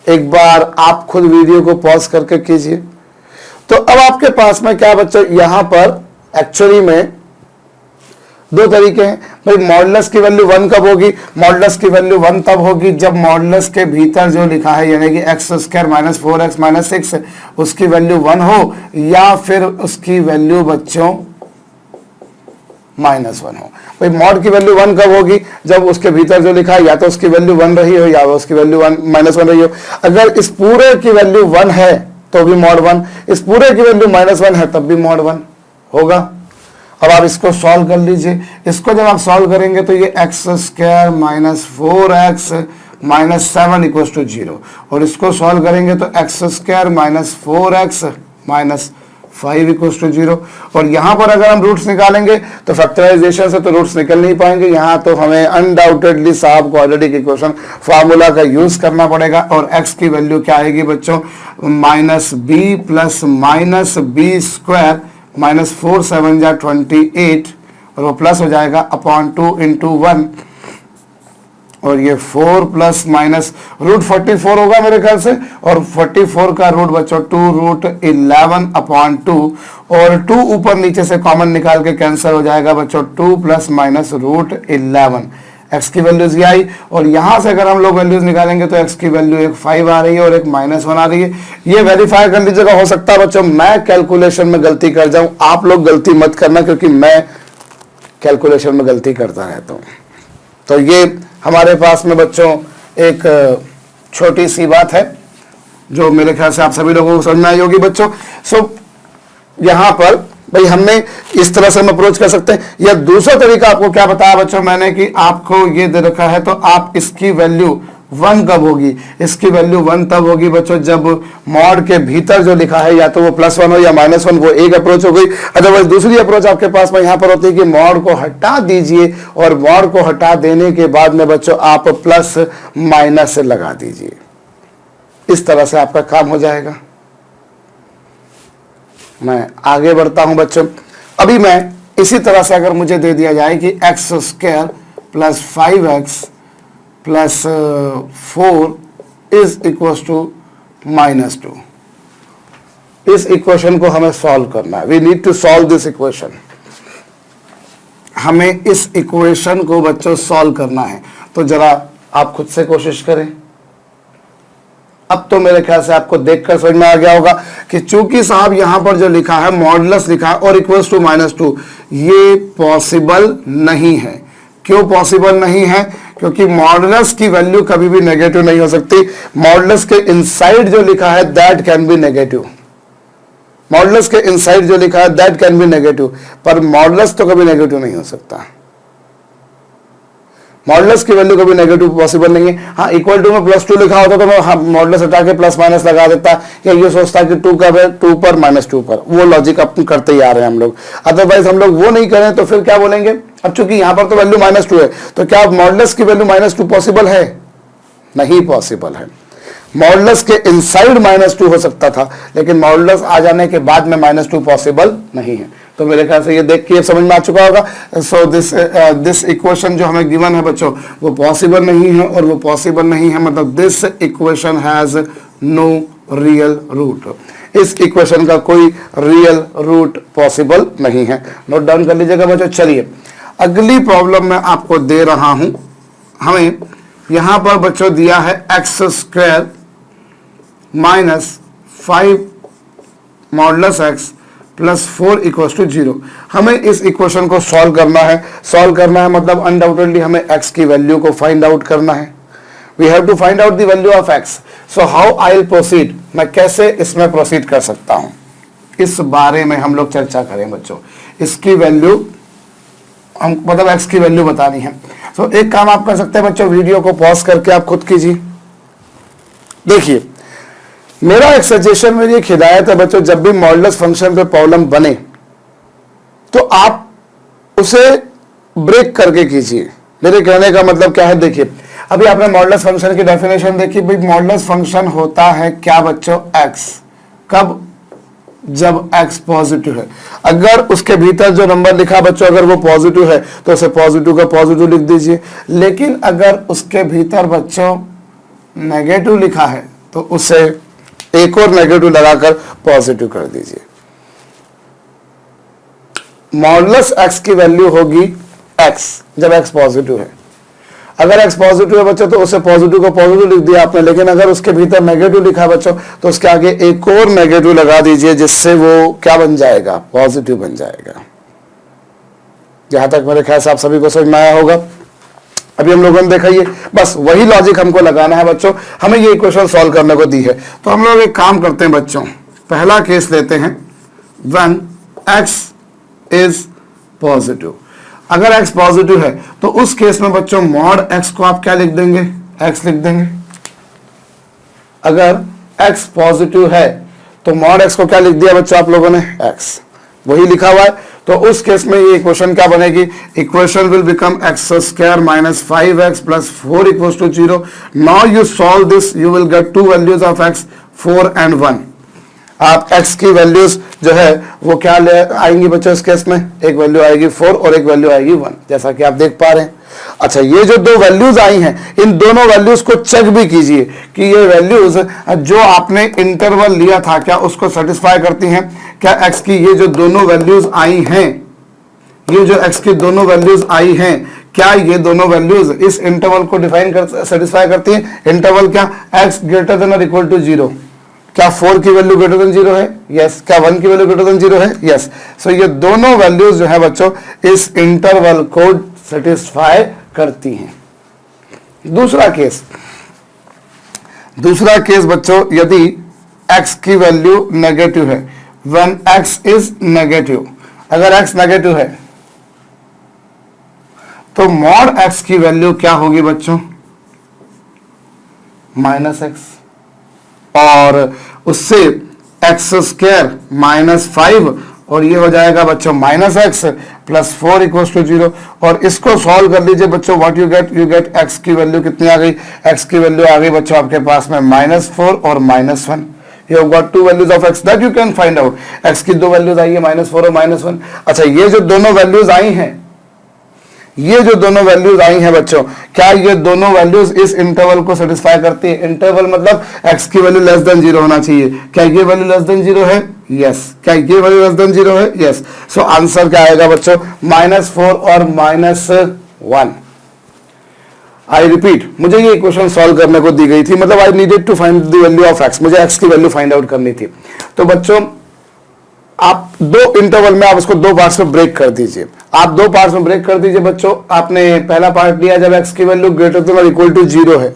एक बार आप खुद वीडियो को पॉज करके कीजिए। तो अब आपके पास में क्या बच्चों, यहां पर एक्चुअली में दो तरीके हैं भाई। मॉडुलस की वैल्यू 1 कब होगी? मॉडुलस की वैल्यू 1 तब होगी जब मॉडुलस के भीतर जो लिखा है यानी कि x square minus 4x minus 6 उसकी वैल्यू 1 हो, या फिर उसकी वैल्यू बच्चों -1 हो। भाई मॉड की वैल्यू 1 कब होगी? जब उसके भीतर जो लिखा है या तो उसकी वैल्यू 1 रही हो या उसकी वैल्यू -1 रही हो। अगर इस पूरे की वैल्यू 1 है तो भी मॉड 1, इस पूरे की वैल्यू -1 है तब भी मॉड 1 होगा। अब आप इसको सॉल्व कर लीजिए। इसको जब आप सॉल्व करेंगे तो ये x square minus 4x minus 7 equal to 0, और इसको सॉल्व करेंगे तो x square minus 4x minus 5 equal to 0। और यहाँ पर अगर हम रूट्स निकालेंगे तो फैक्टराइजेशन से तो रूट्स निकल नहीं पाएंगे, यहाँ तो हमें अनडाउटेडली साहब क्वाड्रेटिक इक्वेशन फार्मूला का यूज करना पड़ेगा। और x की वैल्यू क्या आएगी बच्चों? -b plus -b square minus 4 7 जा 28, और वो प्लस हो जाएगा अपॉन 2 इंटू 1, और ये 4 प्लस माइनस रूट 44 होगा मेरे ख्याल से, और 44 का रूट बच्चों 2 रूट 11 अपॉन 2, और 2 ऊपर नीचे से कॉमन निकाल के कैंसिल हो जाएगा बच्चों 2 प्लस माइनस रूट 11। एक्स की वैल्यूज ये आई, और यहां से अगर हम लोग वैल्यूज निकालेंगे तो एक्स की वैल्यू एक 5 आ रही है और एक -1 आ रही है। ये वेरीफाई कर लीजिएगा, हो सकता है बच्चों मैं कैलकुलेशन में गलती कर जाऊं, आप लोग गलती मत करना क्योंकि मैं कैलकुलेशन में गलती करता रहता हूं। तो ये हमारे पास में बच्चों एक छोटी सी बात है जो मेरे ख्याल से आप सभी लोगों को समझ में आई होगी बच्चों। सो यहां पर भाई हमने इस तरह से हम अप्रोच कर सकते हैं, या दूसरा तरीका आपको क्या बताया बच्चों मैंने कि आपको ये दे रखा है तो आप इसकी वैल्यू 1 कब होगी? इसकी वैल्यू 1 तब होगी बच्चों जब मॉड के भीतर जो लिखा है या तो वो +1 हो या -1, वो एक अप्रोच हो गई। अदरवाइज दूसरी अप्रोच आपके पास में यहां पर होती है कि मॉड को हटा दीजिए, और मॉड को हटा देने के बाद में बच्चों आप प्लस माइनस लगा दीजिए। इस तरह से आपका काम हो जाएगा। मैं आगे बढ़ता हूं बच्चों। अभी मैं इसी तरह से अगर मुझे दे दिया जाए कि x square plus 5x plus 4 is equal to -2, इस इक्वेशन को हमें सॉल्व करना है। We need to solve this equation. हमें इस इक्वेशन को बच्चों सॉल्व करना है, तो जरा आप खुद से कोशिश करें। अब तो मेरे ख्याल से आपको देखकर समझ में आ गया होगा कि चूंकि साहब यहां पर जो लिखा है मॉडुलस लिखा है और इक्वल्स टू -2, ये पॉसिबल नहीं है। क्यों पॉसिबल नहीं है? क्योंकि मॉडुलस की वैल्यू कभी भी नेगेटिव नहीं हो सकती। मॉडुलस के इनसाइड जो लिखा है that can be negative, modulus के इनसाइड जो लिखा है दैट कैन बी नेगेटिव, पर मॉडुलस तो कभी नेगेटिव नहीं हो सकता। मॉडुलस की वैल्यू कभी नेगेटिव पॉसिबल नहीं है। हाँ, इक्वल टू में +2 लिखा होता तो मैं मॉडुलस हटा के प्लस माइनस लगा देता, या ये सोचता कि 2 कब है, 2 पर -2 पर। वो लॉजिक अपन करते ही आ रहे हैं हम लोग। अदरवाइज हम लोग वो नहीं करें तो फिर क्या बोलेंगे? अब चूंकि यहां पर तो वैल्यू -2 है, तो क्या मॉडुलस की वैल्यू -2 पॉसिबल है? नहीं पॉसिबल है। मॉडुलस के इनसाइड -2 हो सकता था, लेकिन मॉडुलस आ जाने के बाद में -2 पॉसिबल नहीं है। तो मेरे ख्याल से ये देख के समझ में आ चुका होगा। सो दिस इक्वेशन जो हमें गिवन है बच्चों वो पॉसिबल नहीं है, और वो पॉसिबल नहीं है मतलब this equation has no real root. इस इक्वेशन का कोई रियल रूट पॉसिबल नहीं है। नोट डाउन कर लीजिएगा बच्चों। चलिए अगली प्रॉब्लम मैं आपको दे रहा हूं। हमें यहां पर बच्चों दिया है x square minus 5 modulus x plus 4 equal to 0। हमें इस इक्वेशन को सॉल्व करना है। सॉल्व करना है मतलब अनडाउटेडली हमें x की वैल्यू को फाइंड आउट करना है। We have to find out the value of x। So how I will proceed, मैं कैसे इसमें प्रोसीड कर सकता हूं, इस बारे में हम लोग चर्चा करें बच्चों। इसकी वैल्यू हम मतलब x की वैल्यू बतानी है। सो एक काम आप कर सकते हैं बच्चों, वीडियो को पॉज करके आप खुद कीजिए। देखिए मेरा एक सजेशन, मेरी एक हिदायत है बच्चों, जब भी मॉडुलस फंक्शन पे प्रॉब्लम बने तो आप उसे ब्रेक करके कीजिए। मेरे कहने का मतलब क्या है, देखिए अभी आपने मॉडुलस फंक्शन की डेफिनेशन देखी। भाई मॉडुलस फंक्शन होता है क्या बच्चों? x। कब? जब x पॉजिटिव है। अगर उसके भीतर जो नंबर लिखा बच्चों अगर वो पॉजिटिव है तो उसे पॉजिटिव का पॉजिटिव लिख दीजिए। लेकिन अगर उसके भीतर बच्चों नेगेटिव लिखा है तो उसे एक और नेगेटिव लगाकर पॉजिटिव कर दीजिए। मॉडुलस x की वैल्यू होगी x जब x पॉजिटिव है। अगर x पॉजिटिव है बच्चों तो उसे पॉजिटिव को पॉजिटिव लिख दिया आपने, लेकिन अगर उसके भीतर नेगेटिव लिखा है बच्चों तो उसके आगे एक और नेगेटिव लगा दीजिए, जिससे वो क्या बन जाएगा, पॉजिटिव बन जाएगा। जहां तक मेरे ख्याल से आप सभी को समझ में आया होगा। अभी हम लोगों ने देखा ये बस वही लॉजिक हमको लगाना है बच्चों, हमें ये इक्वेशन सॉल्व करने को दी है। तो हम लोग एक काम करते हैं बच्चों, पहला केस लेते हैं व्हेन x इज पॉजिटिव। अगर x पॉजिटिव है तो उस केस में बच्चों मॉड x को आप क्या लिख देंगे, x लिख देंगे। अगर x पॉजिटिव है तो मॉड x को क्या लिख दिया बच्चों आप लोगों ने, x वही लिखा हुआ है। तो उस केस में ये इक्वेशन क्या बनेगी, equation will become x square minus 5x plus 4 equals to 0। Now you solve this, you will get two values of x, 4 and 1। आप x की वैल्यूज जो है वो क्या ले आएंगी बच्चों इस केस में, एक वैल्यू आएगी 4 और एक वैल्यू आएगी 1, जैसा कि आप देख पा रहे हैं। अच्छा, ये जो दो वैल्यूज आई हैं इन दोनों वैल्यूज को चेक भी कीजिए कि ये वैल्यूज जो आपने इंटरवल लिया था क्या उसको सेटिस्फाई करती हैं। क्या x की ये जो दोनों वैल्यूज आई हैं, ये जो x की दोनों वैल्यूज आई हैं, क्या ये दोनों वैल्यूज इस इंटरवल को डिफाइन कर सेटिस्फाई करती हैं। इंटरवल क्या, x ग्रेटर देन और इक्वल टू 0। क्या 4 की वैल्यू ग्रेटर देन 0 है, यस। क्या 1 की वैल्यू ग्रेटर देन 0 है, यस। सो ये दोनों वैल्यूज जो है बच्चों इस इंटरवल को सेटिस्फाई करती हैं। दूसरा केस बच्चों, यदि x की वैल्यू नेगेटिव है, व्हेन x इज नेगेटिव, अगर x नेगेटिव है तो मॉड x की वैल्यू क्या होगी बच्चों, माइनस x, और उससे एक्स स्क्वायर माइनस 5 और ये हो जाएगा बच्चों minus x plus 4 equals to 0। और इसको सॉल्व कर लीजिए बच्चों, व्हाट यू गेट एक्स की वैल्यू कितनी आ गई, एक्स की वैल्यू आ गई बच्चों आपके पास में -4 और -1। You have got two values of x that you can find out। x की दो वैल्यूज आई है -4 और -1। अच्छा, ये जो दोनों वैल्यूज आई हैं, ये जो दोनों वैल्यूज आई हैं बच्चों, क्या ये दोनों वैल्यूज इस इंटरवल को सेटिस्फाई करती है। इंटरवल मतलब x की वैल्यू लेस देन 0 होना चाहिए। क्या ये वैल्यू लेस देन 0 है, यस। क्या ये वैल्यू लेस देन 0 है, यस। सो आंसर क्या आएगा बच्चों, -4 और -1। आई रिपीट, मुझे ये इक्वेशन सॉल्व करने को दी गई थी, मतलब I needed to find the value of x, मुझे x की वैल्यू फाइंड आउट करनी थी। तो बच्चों आप दो इंटरवल में आप उसको दो पार्ट्स में ब्रेक कर दीजिए। आप दो पार्ट्स में ब्रेक कर दीजिए बच्चों। आपने पहला पार्ट लिया जब x की वैल्यू ग्रेटर देन और इक्वल टू 0 है,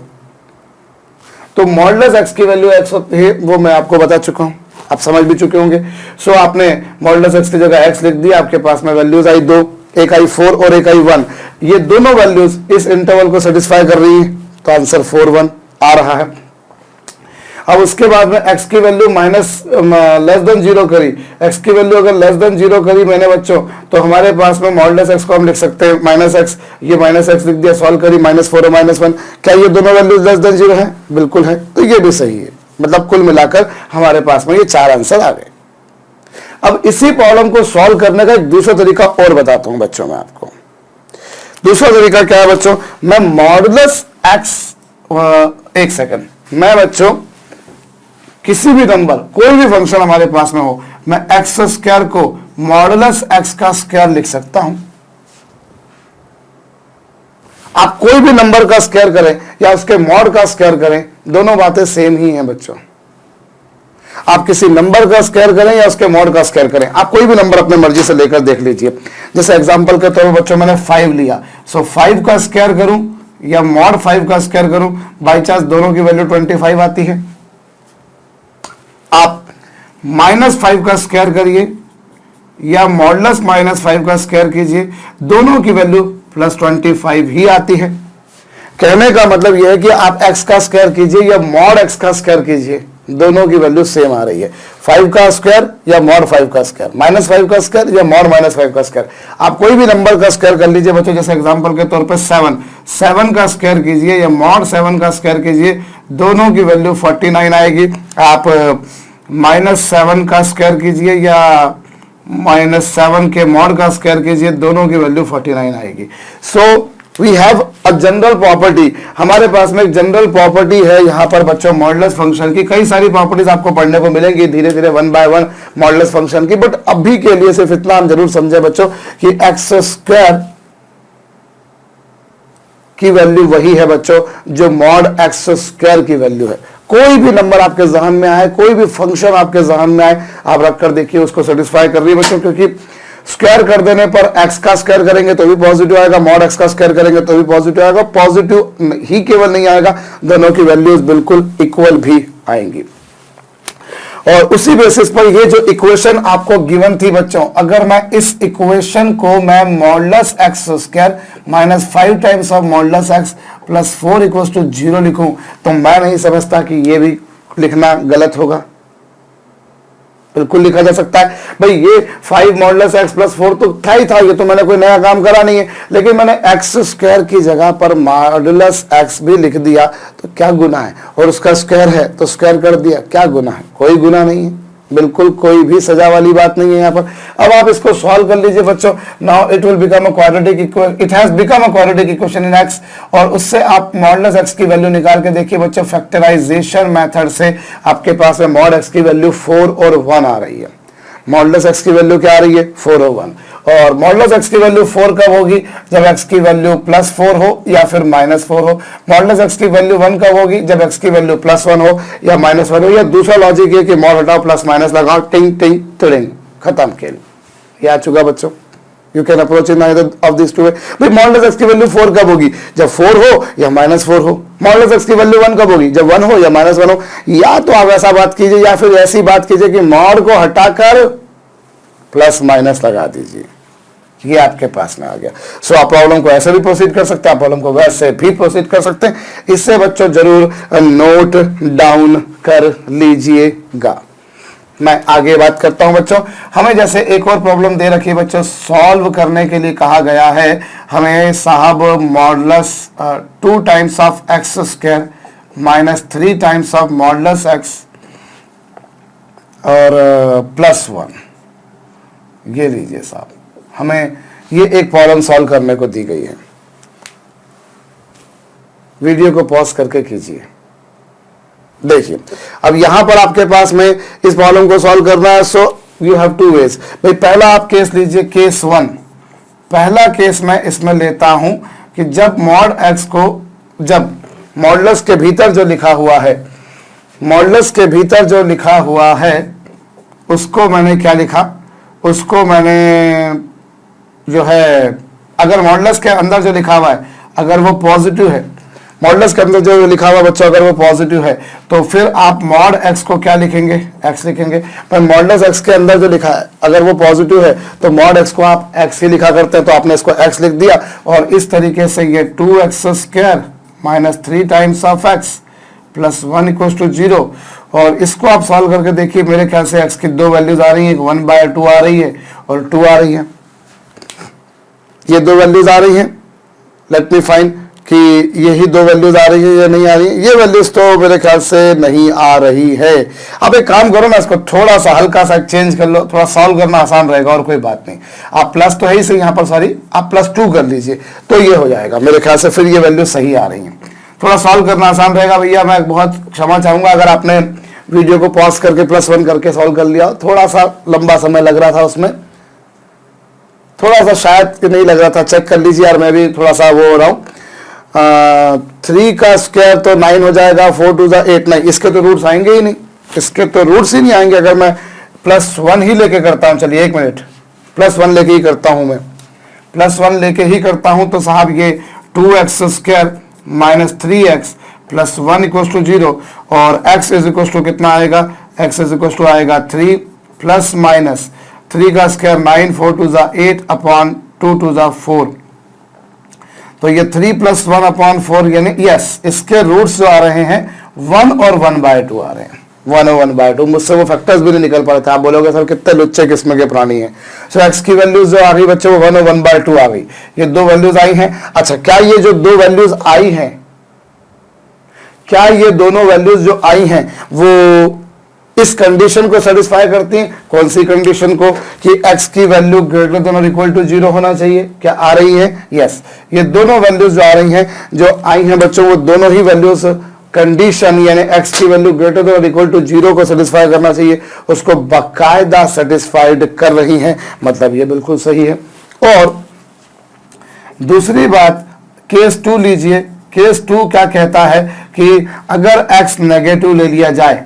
तो मॉडुलस x की वैल्यू x होती है, वो मैं आपको बता चुका हूं, आप समझ भी चुके होंगे। सो आपने मॉडुलस x की जगह x लिख दिया, आपके पास में वैल्यूज आई दो, एक आई 4 और एक आई 1। ये दोनों वैल्यूज इस इंटरवल को सेटिस्फाई कर रही है, तो आंसर 4 1 आ रहा है। अब उसके बाद में x की वैल्यू लेस देन 0 करी, x की वैल्यू अगर लेस देन 0 करी मैंने बच्चों, तो हमारे पास में मॉडुलस x को हम लिख सकते हैं -x, ये -x लिख दिया, सॉल्व करी -4 और -1। क्या ये दोनों वैल्यूज लेस देन 0 है, बिल्कुल है, तो ये भी सही है। मतलब कुल मिलाकर हमारे पास में ये 4 आंसर आ गए। अब इसी प्रॉब्लम को सॉल्व करने का एक दूसरा तरीका और बताता हूं बच्चों, मैं आपको दूसरा तरीका क्या है बच्चों, मैं मॉडुलस x, एक सेकंड, मैं बच्चों किसी भी नंबर, कोई भी फंक्शन हमारे पास में हो, मैं एक्स स्क्वायर को मॉडुलस x का स्क्वायर लिख सकता हूं। आप कोई भी नंबर का स्क्वायर करें या उसके मॉड का स्क्वायर करें, दोनों बातें सेम ही हैं बच्चों। आप किसी नंबर का स्क्वायर करें या उसके मॉड का स्क्वायर करें, आप कोई भी नंबर अपने मर्जी से लेकर देख लीजिए। जैसे एग्जांपल के तौर पर बच्चों मैंने 5 लिया, सो 5 का स्क्वायर करूं या मॉड 5 का स्क्वायर करूं, बाई चांस दोनों की वैल्यू 25 आती है। आप -5 का स्क्वायर करिए या मॉडुलस -5 का स्क्वायर कीजिए, दोनों की वैल्यू +25 ही आती है। कहने का मतलब यह है कि आप x का स्क्वायर कीजिए या मॉड x का स्क्वायर कीजिए, दोनों की वैल्यू सेम आ रही है। 5 का स्क्वायर या मॉड 5 का स्क्वायर, -5 का स्क्वायर या मॉड -5 का स्क्वायर, आप कोई भी नंबर का स्क्वायर कर लीजिए बच्चों। जैसे एग्जांपल के तौर पे 7 का स्क्वायर कीजिए या मॉड 7 का स्क्वायर कीजिए, दोनों की वैल्यू 49 आएगी। आप -7 का स्क्वायर कीजिए या -7 के मॉड का स्क्वायर कीजिए, दोनों की वैल्यू 49 आएगी। So we have a general property, हमारे पास में एक जनरल प्रॉपर्टी है यहाँ पर बच्चों मॉडुलस फंक्शन की। कई सारी प्रॉपर्टीज आपको पढ़ने को मिलेंगी धीरे धीरे one by one modulus function की, बट अभी के लिए सिर्फ इतना हम जरूर समझे बच्चों कि एक्स स्क्वायर की वैल्यू वही है बच्चों जो मॉड एक्स स्क्वायर की वैल्यू है। कोई भी नंबर आपके जहन में आए, कोई भी फंक्शन आपके जहन में आए, आप रख कर देखिए उसको सेटिस्फाई कर रही है बच्चों, क्योंकि स्क्वायर कर देने पर एक्स का स्क्वायर करेंगे तो भी पॉजिटिव आएगा, मॉड एक्स का स्क्वायर करेंगे तो भी पॉजिटिव आएगा। पॉजिटिव ही केवल नहीं आएगा, दोनों की वैल्यूज बिल्कुल इक्वल भी आएंगी। और उसी बेसिस पर ये जो इक्वेशन आपको गिवन थी बच्चों, अगर मैं इस इक्वेशन को मैं modulus x square minus 5 times of modulus x plus 4 equals to 0 लिखूं, तो मैं नहीं समझता कि ये भी लिखना गलत होगा। बिल्कुल लिखा जा सकता है भाई, ये 5 मॉडुलस एक्स प्लस 4 तो था ही था, ये तो मैंने कोई नया काम करा नहीं है, लेकिन मैंने एक्स स्क्वायर की जगह पर मॉडुलस एक्स भी लिख दिया तो क्या गुनाह है, और उसका स्क्वायर है तो स्क्वायर कर दिया, क्या गुनाह है? कोई गुनाह नहीं है, बिल्कुल कोई भी सजा वाली बात नहीं है यहाँ पर। अब आप इसको सॉल्व कर लीजिए बच्चों, now it will become a quadratic equation, it has become a quadratic equation in x, और उससे आप मॉडुलस एक्स की वैल्यू निकाल के देखिए बच्चों, फैक्टराइजेशन मेथड से आपके पास में मॉड एक्स की वैल्यू 4 और 1 आ रही है। मॉडुलस एक्स की वैल्यू क्या आ रही है? 4 और 1। और मॉडुलस एक्स की वैल्यू 4 कब होगी? जब एक्स की वैल्यू प्लस 4 हो या फिर माइनस 4 हो। मॉडुलस एक्स की वैल्यू 1 कब होगी? जब एक्स की वैल्यू प्लस 1 हो या माइनस 1 हो। या दूसरा लॉजिक है कि मॉड हटाओ प्लस माइनस लगाओ, टिंग टिंग टिंग, खत्म खेल। ये आ चुका बच्चों, you can approach in either of this two way. भाई मॉडुलस एक्स की वैल्यू 4 कब होगी? जब 4 हो या माइनस 4 हो। मॉडुलस एक्स की वैल्यू 1 कब होगी? जब 1 हो या माइनस 1 हो। या तो आप ऐसा बात कीजिए या फिर ऐसी बात कीजिए कि मॉड को हटाकर प्लस माइनस लगा दीजिए, ये आपके पास में आ गया। सो आप प्रॉब्लम को ऐसे भी प्रोसीड कर सकते हैं, आप प्रॉब्लम को वैसे भी प्रोसीड कर सकते हैं। इससे बच्चों जरूर नोट डाउन कर लीजिएगा। मैं आगे बात करता हूं बच्चों। हमें जैसे एक और प्रॉब्लम दे रखी है बच्चों, सॉल्व करने के लिए कहा गया है हमें साहब modulus 2 times of x square minus 3 times of modulus x और प्लस 1, ये लीजिए साहब, हमें ये एक प्रॉब्लम सॉल्व करने को दी गई है। वीडियो को पॉज करके कीजिए, देखिए अब यहां पर आपके पास में इस प्रॉब्लम को सॉल्व करना है। So you have 2 ways. भाई पहला आप केस लीजिए, केस 1। पहला केस मैं इसमें लेता हूं कि जब मॉड एक्स को, जब मॉडुलस के भीतर जो लिखा हुआ है, मॉडुलस के भीतर जो लिखा हुआ है उसको मैंने क्या लिखा, उसको मैंने जो है, अगर मॉडुलस के अंदर जो लिखा हुआ है अगर वो पॉजिटिव है, मॉडुलस के अंदर जो लिखा हुआ बच्चों अगर वो पॉजिटिव है, तो फिर आप मॉड एक्स को क्या लिखेंगे? एक्स लिखेंगे। पर मॉडुलस एक्स के अंदर जो लिखा है अगर वो पॉजिटिव है तो मॉड एक्स को आप एक्स ही लिखा करते हैं, तो आपने इसको एक्स लिख दिया। और इस तरीके से ये 2x square minus 3 times of x plus 1 equal to 0। और इसको आप सॉल्व करके देखिए, मेरे ख्याल से x की 2 वैल्यूज आ रही हैं, 1/2 आ रही है और 2 आ रही है। ये 2 वैल्यूज आ रही हैं, लेट मी फाइंड कि यही 2 वैल्यूज आ रही है या नहीं आ रही है। ये वैल्यूज तो मेरे ख्याल से नहीं आ रही है। अब एक काम करो ना, इसको थोड़ा सा हल्का सा चेंज कर लो, थोड़ा सॉल्व करना आसान रहेगा और कोई बात नहीं। आप प्लस तो है ही सही यहाँ पर, सॉरी आप +2 कर लीजिए तो ये हो जाएगा मेरे ख्याल से, फिर ये वैल्यू सही आ रही है। थोड़ा सॉल्व करना आसान रहेगा भैया। मैं बहुत क्षमा चाहूंगा अगर आपने वीडियो को पॉज करके +1 करके सॉल्व कर लिया, थोड़ा सा लंबा समय लग रहा था उसमें, थोड़ा सा शायद नहीं लग रहा था, चेक कर लीजिए यार, मैं भी थोड़ा सा वो हो रहा हूँ। 3 का स्क्वायर तो 9 हो जाएगा, 4 2 8, नहीं इसके तो रूट्स आएंगे ही नहीं, इसके तो रूट्स ही नहीं आएंगे अगर मैं +1 ही लेके करता हूँ। चलिए 1 मिनट, +1 लेके ही करता हूँ मैं, +1 लेके ही करता हूँ। तो साहब ये 2x square minus 3x plus 1 equal to 0 और x इज इक्वल टू कितना आएगा? x इज इक्वल टू आएगा 3 प्लस माइनस 3 का स्क्वायर 9, 4 2 8 अपॉन 2 2 4। तो ये 3 प्लस 1 अपॉन 4, यानी यस इसके रूट्स जो आ रहे हैं 1 और 1/2 आ रहे हैं, 1 और 1/2। मुझसे वो फैक्टर्स भी नहीं निकल पा रहे थे। आप बोलोगे सर कितने लुच्चे किस्म के प्राणी हैं। सो एक्स की वैल्यूज जो आ गई बच्चों वो 1 और 1/2 आ गई, ये 2 वैल्यूज आई हैं। अच्छा क्या ये जो 2 वैल्यूज आई हैं, क्या ये दोनों वैल्यूज जो आई हैं वो इस कंडीशन को सेटिस्फाई करती हैं। कौन सी कंडीशन को? कि x की वैल्यू ग्रेटर देन और इक्वल टू 0 होना चाहिए। क्या आ रही है? यस। ये दोनों वैल्यूज जो आ रही हैं, जो आई हैं बच्चों, वो दोनों ही वैल्यूज कंडीशन यानी x की वैल्यू ग्रेटर देन और इक्वल टू 0 को सेटिस्फाई करना चाहिए, उसको बाकायदा सेटिस्फाइड कर रही हैं, मतलब ये बिल्कुल सही है। और दूसरी बात, केस 2 लीजिए। केस 2 क्या कहता है कि अगर x नेगेटिव ले लिया जाए,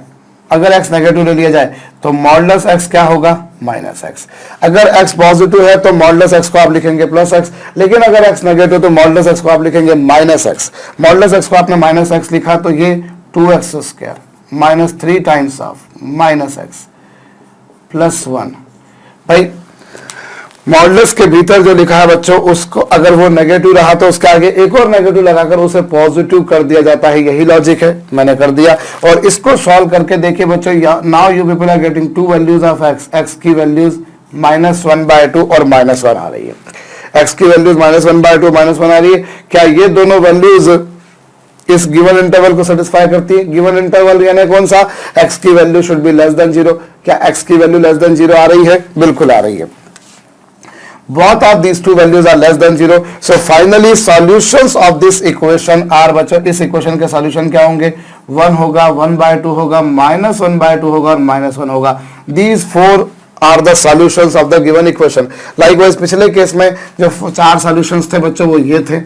अगर x नेगेटिव ले लिया जाए तो मॉडुलस x क्या होगा? Minus x। अगर x पॉजिटिव है तो मॉडुलस x को आप लिखेंगे प्लस x, लेकिन अगर x नेगेटिव तो मॉडुलस x को आप लिखेंगे माइनस x। मॉडुलस x को आपने माइनस x लिखा तो ये 2x square minus 3 times of minus x plus 1। भाई मॉडुलस के भीतर जो लिखा है बच्चों, उसको अगर वो नेगेटिव रहा तो उसके आगे एक और नेगेटिव लगाकर उसे पॉजिटिव कर दिया जाता है। यही लॉजिक है, मैंने कर दिया। और इसको सॉल्व करके देखिए बच्चों, now you people are getting two values of x की वैल्यूज -1/2 और -1 आ रही है। x की वैल्यूज -1/2 -1 आ रही है। क्या ये दोनों वैल्यूज इस गिवन इंटरवल को सेटिस्फाई करती है? गिवन इंटरवल यानी कौन सा? x की value should be less than 0। क्या x की वैल्यू लेस देन 0 आ रही है? बिल्कुल आ रही है। Both of these two values are less than 0. So finally solutions of this equation are, बच्चों इस इक्वेशन के सॉल्यूशन क्या होंगे? 1 होगा, 1/2 होगा, -1/2 होगा और -1 होगा। These 4 are the solutions of the given equation. Likewise पिछले केस में जो 4 सॉल्यूशंस थे बच्चों, वो ये थे।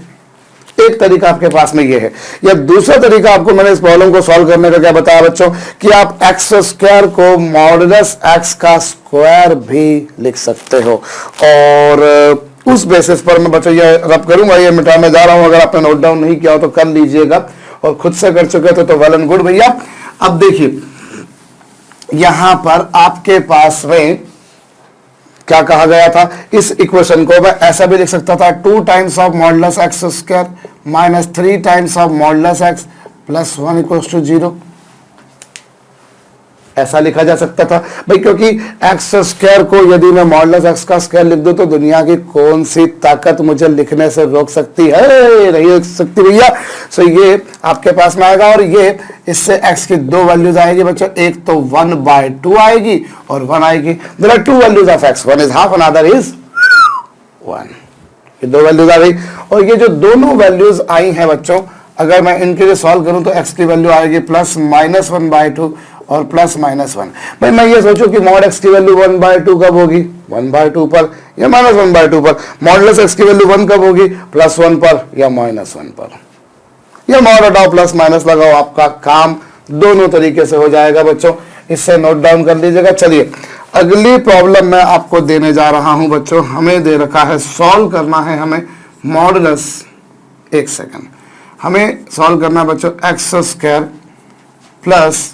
एक तरीका आपके पास में ये है, या दूसरा तरीका आपको मैंने इस प्रॉब्लम को सॉल्व करने का क्या बताया बच्चों, कि आप एक्स स्क्वायर को मॉडुलस एक्स का स्क्वायर भी लिख सकते हो। और उस बेसिस पर मैं बच्चों ये रब करूंगा, ये मिटाने जा रहा हूं। अगर आपने नोट डाउन नहीं किया हो तो कर लीजिएगा, और खुद से कर चुके थे तो वेल एंड गुड भैया। अब देखिए यहां पर आपके पास में क्या कहा गया था, इस इक्वेशन को मैं ऐसा भी लिख सकता था, 2 times of modulus x square minus 3 times of modulus x plus 1 equals to 0। ऐसा लिखा जा सकता था भाई, क्योंकि एक्स स्क्वायर को यदि मैं मॉडुलस एक्स का स्क्वायर लिख दूं तो दुनिया की कौन सी ताकत मुझे लिखने से रोक सकती है? नहीं रोक सकती भैया। सो ये आपके पास में आएगा, और ये इससे एक्स की 2 वैल्यूज आएगी बच्चों। एक तो 1/2 आएगी और 1 आएगी। There are 2 values of x, one is half another is 1। ये 2 वैल्यूज आ गई, और ये जो दोनों वैल्यूज आई हैं बच्चों, अगर मैं इनके लिए सॉल्व करूं तो एक्स की वैल्यू आएगी प्लस -1/2 और प्लस -1। भाई मैं ये सोचूं कि मॉड एक्स की वैल्यू 1/2 कब होगी? 1/2 पर या -1/2 पर। मॉडुलस एक्स की वैल्यू 1 कब होगी? +1 पर या -1 पर। या मॉड हटाओ प्लस माइनस लगाओ, आपका काम दोनों तरीके से हो जाएगा बच्चों। इससे नोट डाउन कर लीजिएगा। चलिए अगली प्रॉब्लम मैं आपको देने जा रहा हूं बच्चों। हमें दे रखा है, सॉल्व करना है हमें मॉडुलस, एक सेकंड, हमें सॉल्व करना है बच्चों x square plus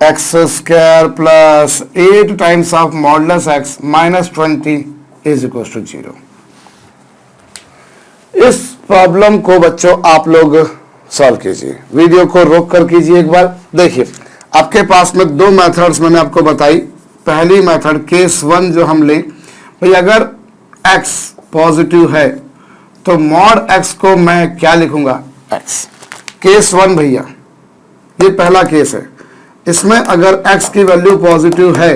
x square plus 8 times of modulus x minus 20 is equal to 0। इस प्रॉब्लम को बच्चों आप लोग सॉल्व कीजिए, वीडियो को रोक कर कीजिए एक बार। देखिए आपके पास में 2 मेथड्स मैंने आपको बताई। पहली मेथड केस 1 जो हम ले, भाई अगर x पॉजिटिव है तो मॉड x को मैं क्या लिखूंगा? x। केस 1 भैया, ये पहला केस है। इसमें अगर x की वैल्यू पॉजिटिव है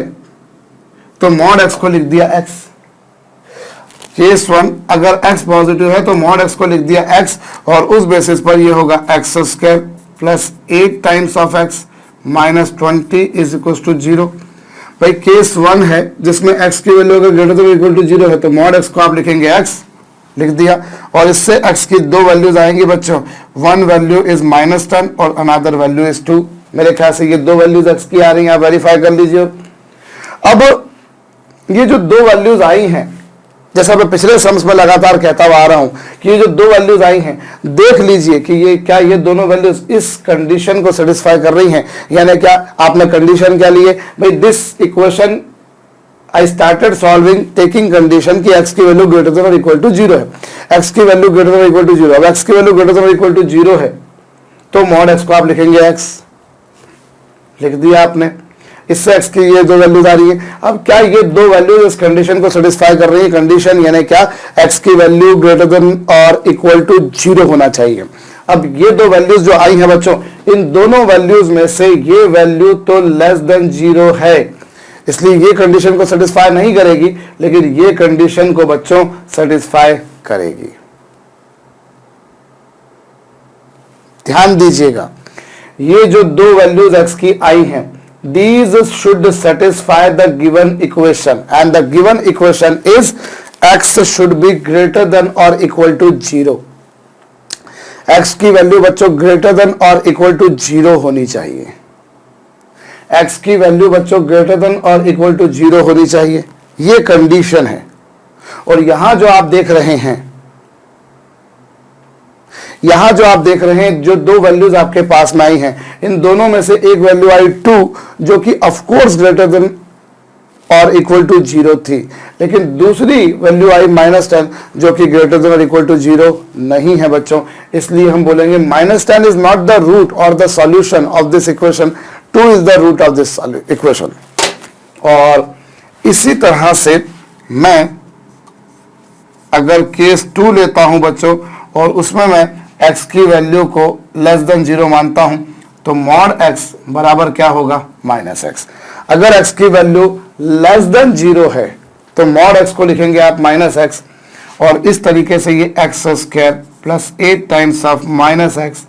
तो मॉड x को लिख दिया x। केस 1 अगर x पॉजिटिव है तो मॉड x को लिख दिया x, और उस बेसिस पर ये होगा x square plus 8 times of x minus 20 is equal to 0। भाई केस 1 है जिसमें x की वैल्यू अगर ग्रेटर देन इक्वल टू 0 है तो मॉड x को आप लिखेंगे x, लिख दिया। और इससे x की 2 वैल्यूज आएंगी बच्चों, 1 वैल्यू इज -10 और अनदर वैल्यू इज 2। मेरे ख्याल से ये 2 वैल्यूज x की आ रही हैं, आप वेरीफाई कर लीजिए। अब ये जो 2 वैल्यूज आई हैं, जैसा मैं पिछले सम्स में लगातार कहता हुआ आ रहा हूं कि ये जो 2 वैल्यूज आई हैं, देख लीजिए कि ये क्या ये दोनों वैल्यूज इस कंडीशन को सेटिस्फाई कर रही हैं। यानी क्या आपने कंडीशन क्या लिए? भाई this equation I started solving taking condition कि x की वैल्यू ग्रेटर देन और इक्वल टू 0 है। x की वैल्यू ग्रेटर देन और इक्वल टू 0, अब x की वैल्यू ग्रेटर देन और इक्वल टू 0 है तो मॉड x को आप लिखेंगे x, लिख दिया आपने। इससे x की ये 2 वैल्यूज आ रही है। अब क्या ये 2 वैल्यूज इस कंडीशन को सेटिस्फाई कर रही है? कंडीशन यानी क्या? x की वैल्यू ग्रेटर देन और इक्वल टू 0 होना चाहिए। अब ये 2 वैल्यूज जो आई हैं बच्चों, इन दोनों वैल्यूज में से ये वैल्यू तो लेस देन 0 है, इसलिए ये कंडीशन को सेटिस्फाई नहीं करेगी, लेकिन ये कंडीशन को बच्चों सेटिस्फाई करेगी। ध्यान दीजिएगा, ये जो दो वैल्यूज x की आई हैं, these should satisfy the given equation and the given equation is x should be greater than or equal to 0। x की वैल्यू बच्चों ग्रेटर देन और इक्वल टू 0 होनी चाहिए। x की वैल्यू बच्चों ग्रेटर देन और इक्वल टू 0 होनी चाहिए, ये कंडीशन है। और यहां जो आप देख रहे हैं, जो दो वैल्यूज आपके पास में आई हैं, इन दोनों में से एक वैल्यू आई 2 जो कि ऑफ कोर्स ग्रेटर देन और इक्वल टू 0 थी, लेकिन दूसरी वैल्यू आई -10 जो कि ग्रेटर देन और इक्वल टू 0 नहीं है बच्चों। इसलिए हम बोलेंगे -10 इज नॉट द रूट और the solution of this equation, 2 is the root of this equation. और इसी तरह से मैं अगर केस 2 लेता हूं बच्चों और उसमें मैं x की वैल्यू को लेस देन 0 मानता हूं, तो मॉड x बराबर क्या होगा -x। अगर x की वैल्यू लेस देन 0 है तो मॉड x को लिखेंगे आप -x, और इस तरीके से ये x² plus 8 times of -x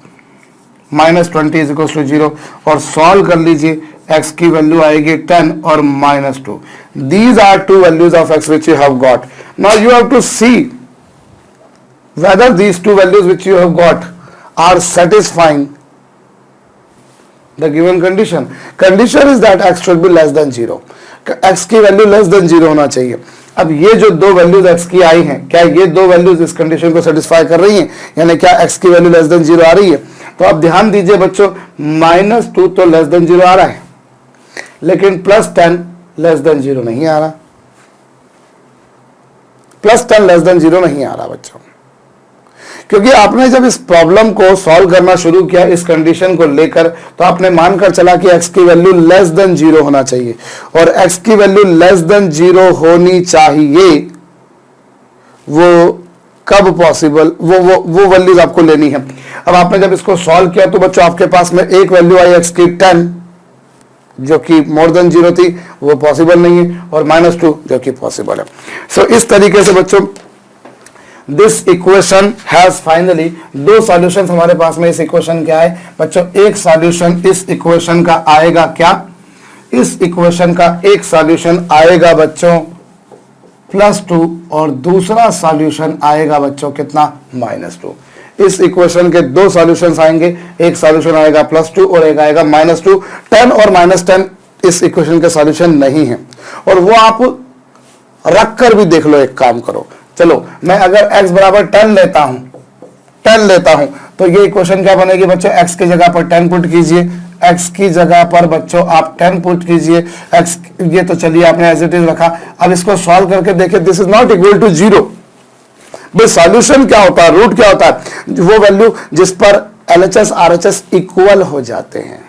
-20 is equal to 0, और सॉल्व कर लीजिए, x की वैल्यू आएगी 10 और -2। These are two values of x which you have got. Now you have to see whether these two values which you have got are satisfying the given condition. Condition is that x should be less than 0, x की value less than 0 होना चाहिए। अब ये जो दो values x की आई हैं, क्या ये दो वैल्यूज इस कंडीशन को सेटिस्फाई कर रही हैं, यानी क्या x की वैल्यू लेस देन 0 आ रही है? तो आप ध्यान दीजिए बच्चों, -2 तो लेस देन 0 आ रहा है, लेकिन +10 लेस देन 0 नहीं आ रहा, +10 लेस देन 0 नहीं आ रहा बच्चों, क्योंकि आपने जब इस प्रॉब्लम को सॉल्व करना शुरू किया इस कंडीशन को लेकर, तो आपने मानकर चला कि x की वैल्यू लेस देन 0 होना चाहिए, और x की वैल्यू लेस देन 0 होनी चाहिए, वो कब पॉसिबल, वो वैल्यूज आपको लेनी है। अब आपने जब इसको सॉल्व किया तो बच्चों आपके पास में एक वैल्यू आई x की 10 जो कि मोर देन 0 थी, वो पॉसिबल नहीं है, और -2 जो कि पॉसिबल है। सो इस तरीके से बच्चों दिस इक्वेशन हैज फाइनली, दो सॉल्यूशंस हमारे पास में इस इक्वेशन के आए बच्चों। एक सॉल्यूशन इस इक्वेशन का आएगा क्या, इस इक्वेशन का एक सॉल्यूशन आएगा बच्चों +2, और दूसरा सॉल्यूशन आएगा बच्चों कितना, -2। इस इक्वेशन के दो सॉल्यूशंस आएंगे, एक सॉल्यूशन आएगा +2 और एक आएगा -2। 10 और -10 इस इक्वेशन के सॉल्यूशन नहीं है, और वो आप रख कर भी देख लो। एक काम करो, चलो मैं अगर x बराबर 10 लेता हूं तो ये इक्वेशन क्या बनेगी बच्चों, x की जगह पर 10 पुट कीजिए, x की जगह पर बच्चों आप 10 पुट कीजिए, x ये तो चलिए आपने एज इट इज रखा। अब इसको सॉल्व करके देखिए, this is not equal to 0। भाई सॉल्यूशन क्या होता है, रूट क्या होता है, वो वैल्यू जिस पर LHS RHS इक्वल हो जाते हैं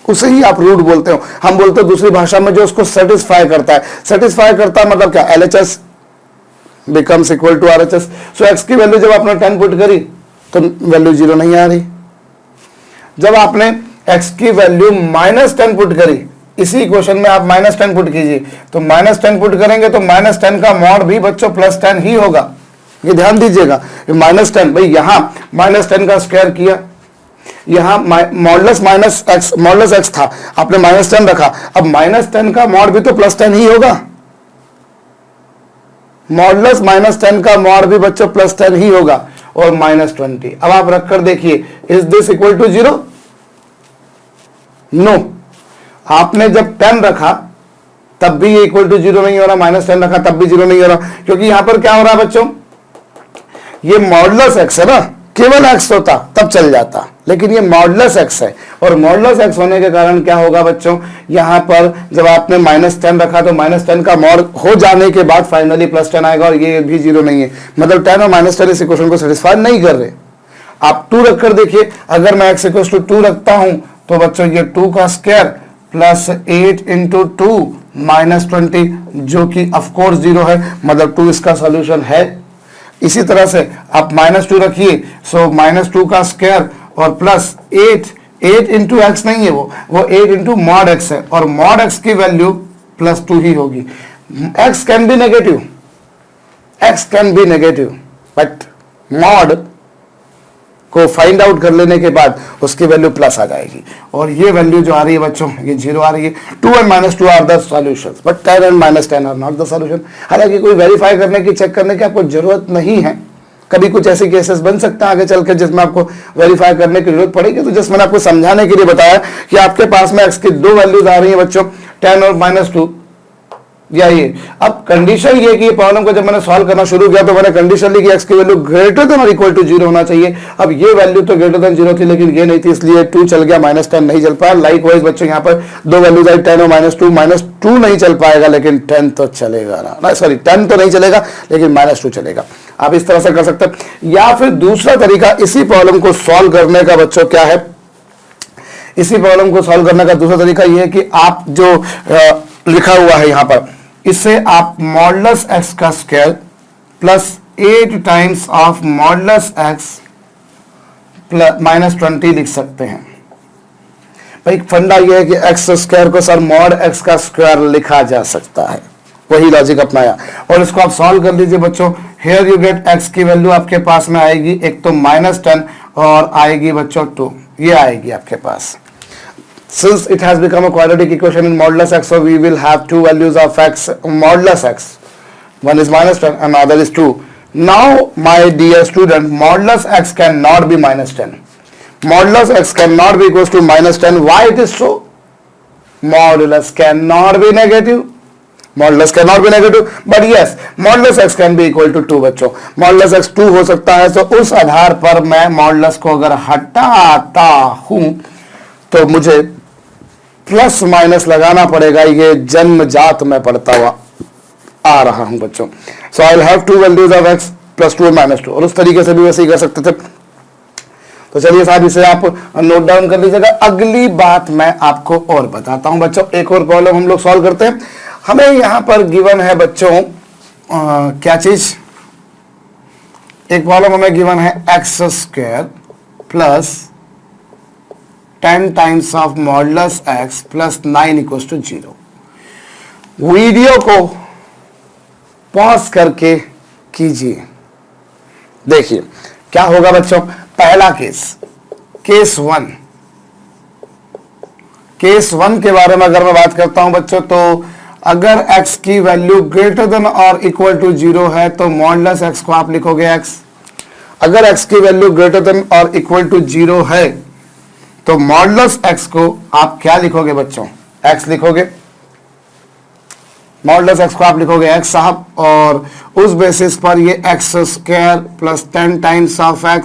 उसे ही आप रूट बोलते हो। हम बोलते हो दूसरी भाषा में जो उसको सेटिस्फाई करता है। सेटिस्फाई करता है मतलब क्या, LHS becomes equal to RHS। so x की वैल्यू जब आपने 10 पुट करी तो वैल्यू 0 नहीं आ रही। जब आपने x की वैल्यू -10 पुट करी, इसी इक्वेशन में आप -10 पुट कीजिए, तो -10 पुट करेंगे तो -10 का मॉड भी बच्चों +10 ही होगा। ये ध्यान दीजिएगा, -10 भाई यहां -10 का स्क्वायर किया, यहां मॉडुलस x था, आपने -10 रखा, अब -10 का मॉड भी तो +10 ही होगा। मॉडुलस -10 का मॉड भी बच्चों +10 ही होगा, और -20। अब आप रखकर देखिए, is this equal to 0? No. आपने जब 10 रखा तब भी ये इक्वल टू 0 नहीं हो रहा, -10 रखा तब भी 0 नहीं हो रहा, क्योंकि यहां पर क्या हो रहा है बच्चों, ये मॉडुलस x है ना, केवल x होता तब चल जाता, लेकिन ये मॉडुलस x है, और मॉडुलस x होने के कारण क्या होगा बच्चों, यहां पर जब आपने -10 रखा तो -10 का मॉड हो जाने के बाद फाइनली +10 आएगा, और ये भी 0 नहीं है, मतलब 10 और -10 इस इक्वेशन को सेटिस्फाई नहीं कर रहे। आप 2 रखकर देखिए, अगर मैं x = 2 रखता हूं तो बच्चों ये 2 का स्क्वायर प्लस 8 × 2 -20 जो कि ऑफकोर्स 0 है, मतलब 2 इसका सॉल्यूशन है। इसी तरह से आप -2 रखिए, सो -2 का स्क्वायर और प्लस 8 इंटू एक्स नहीं है, वो 8 इंटू मॉड एक्स है, और मॉड एक्स की वैल्यू +2 ही होगी। X can be negative, x can be negative, but mod को फाइंड आउट कर लेने के बाद उसकी वैल्यू प्लस आ जाएगी, और ये वैल्यू जो आ रही है बच्चों ये 0 आ रही है। 2 and -2 are the solutions, but 10 and -10 are not the solution. हालांकि कोई वेरीफाई करने की, चेक करने की आपको जरूरत नहीं है। कभी कुछ ऐसे केसेस बन सकता है आगे चल के जिसमें आपको वेरीफाई करने की जरूरत पड़ेगी, तो जस्ट मैंने आपको समझाने के लिए बताया कि आपके पास में एक्स की 2 वैल्यूज आ रही है बच्चों, 10 और -2। या ये अब कंडीशन ये कि ये प्रॉब्लम को जब मैंने सॉल्व करना शुरू किया तो मैंने कंडीशन ली कि एक्स की वैल्यू ग्रेटर देन और इक्वल टू 0 होना चाहिए। अब ये वैल्यू तो ग्रेटर देन 0 थी लेकिन ये नहीं थी, इसलिए 2 चल गया, -10 नहीं चल पाया। लाइक वाइज बच्चों यहाँ पर 2 वैल्यूज आई 10 और -2 नहीं चल पाएगा, लेकिन 10 तो चलेगा ना, सॉरी 10 तो नहीं चलेगा लेकिन -2 चलेगा। आप इस तरह से कर सकते हैं। या फिर दूसरा तरीका इसी प्रॉब्लम को सॉल्व करने का बच्चों क्या है, इसी प्रॉब्लम को सॉल्व करने का दूसरा तरीका यह है कि आप जो लिखा हुआ है यहाँ पर, इससे आप मॉडुलस एक्स का square plus 8 times of modulus x -20 लिख सकते हैं। भाई फंडा यह है कि एक्स स्क्वायर को सर मॉड एक्स का स्क्वायर लिखा जा सकता है, वही लॉजिक अपनाया और इसको आप सॉल्व कर लीजिए बच्चों। हियर यू गेट एक्स की वैल्यू आपके पास में आएगी, एक तो -10 और आएगी बच्चों 2, ये आएगी आपके पास। Since it has become a quadratic equation in modulus x, so we will have two values of x modulus x. One is -10 and another is 2. Now, my dear student, modulus x cannot be -10. Modulus x cannot be equals to -10. Why it is so? Modulus cannot be negative. Modulus cannot be negative, but yes, modulus x can be equal to 2 बच्चों। modulus x 2 हो सकता है, तो उस आधार पर मैं modulus को अगर हटाता हूं तो मुझे प्लस माइनस लगाना पड़ेगा, ये जन्मजात में पढ़ता हुआ आ रहा हूं बच्चों। So I will have 2 values of x +2 और -2, और उस तरीके से भी वैसे ही कर सकते थे। तो चलिए साहब इसे आप नोट डाउन कर लीजिएगा। अगली बात मैं आपको और बताता हूं बच्चों, एक और प्रॉब्लम हम लोग सॉल्व करते हैं। हमें यहां पर गिवन है बच्चों क्या चीज, एक प्रॉब्लम हमें गिवन है x² plus 10 times of modulus x plus 9 equals to 0। Video को पॉज करके कीजिए, देखिए क्या होगा बच्चों। पहला केस 1 के बारे में अगर मैं बात करता हूं बच्चों, तो अगर x की वैल्यू ग्रेटर देन और इक्वल टू 0 है तो मॉडुलस x को आप लिखोगे x। अगर x की वैल्यू ग्रेटर देन और इक्वल टू 0 है तो मॉडुलस x को आप क्या लिखोगे बच्चों, x लिखोगे। मॉडुलस x को आप लिखोगे x साहब, और उस बेसिस पर ये x² plus 10 times of x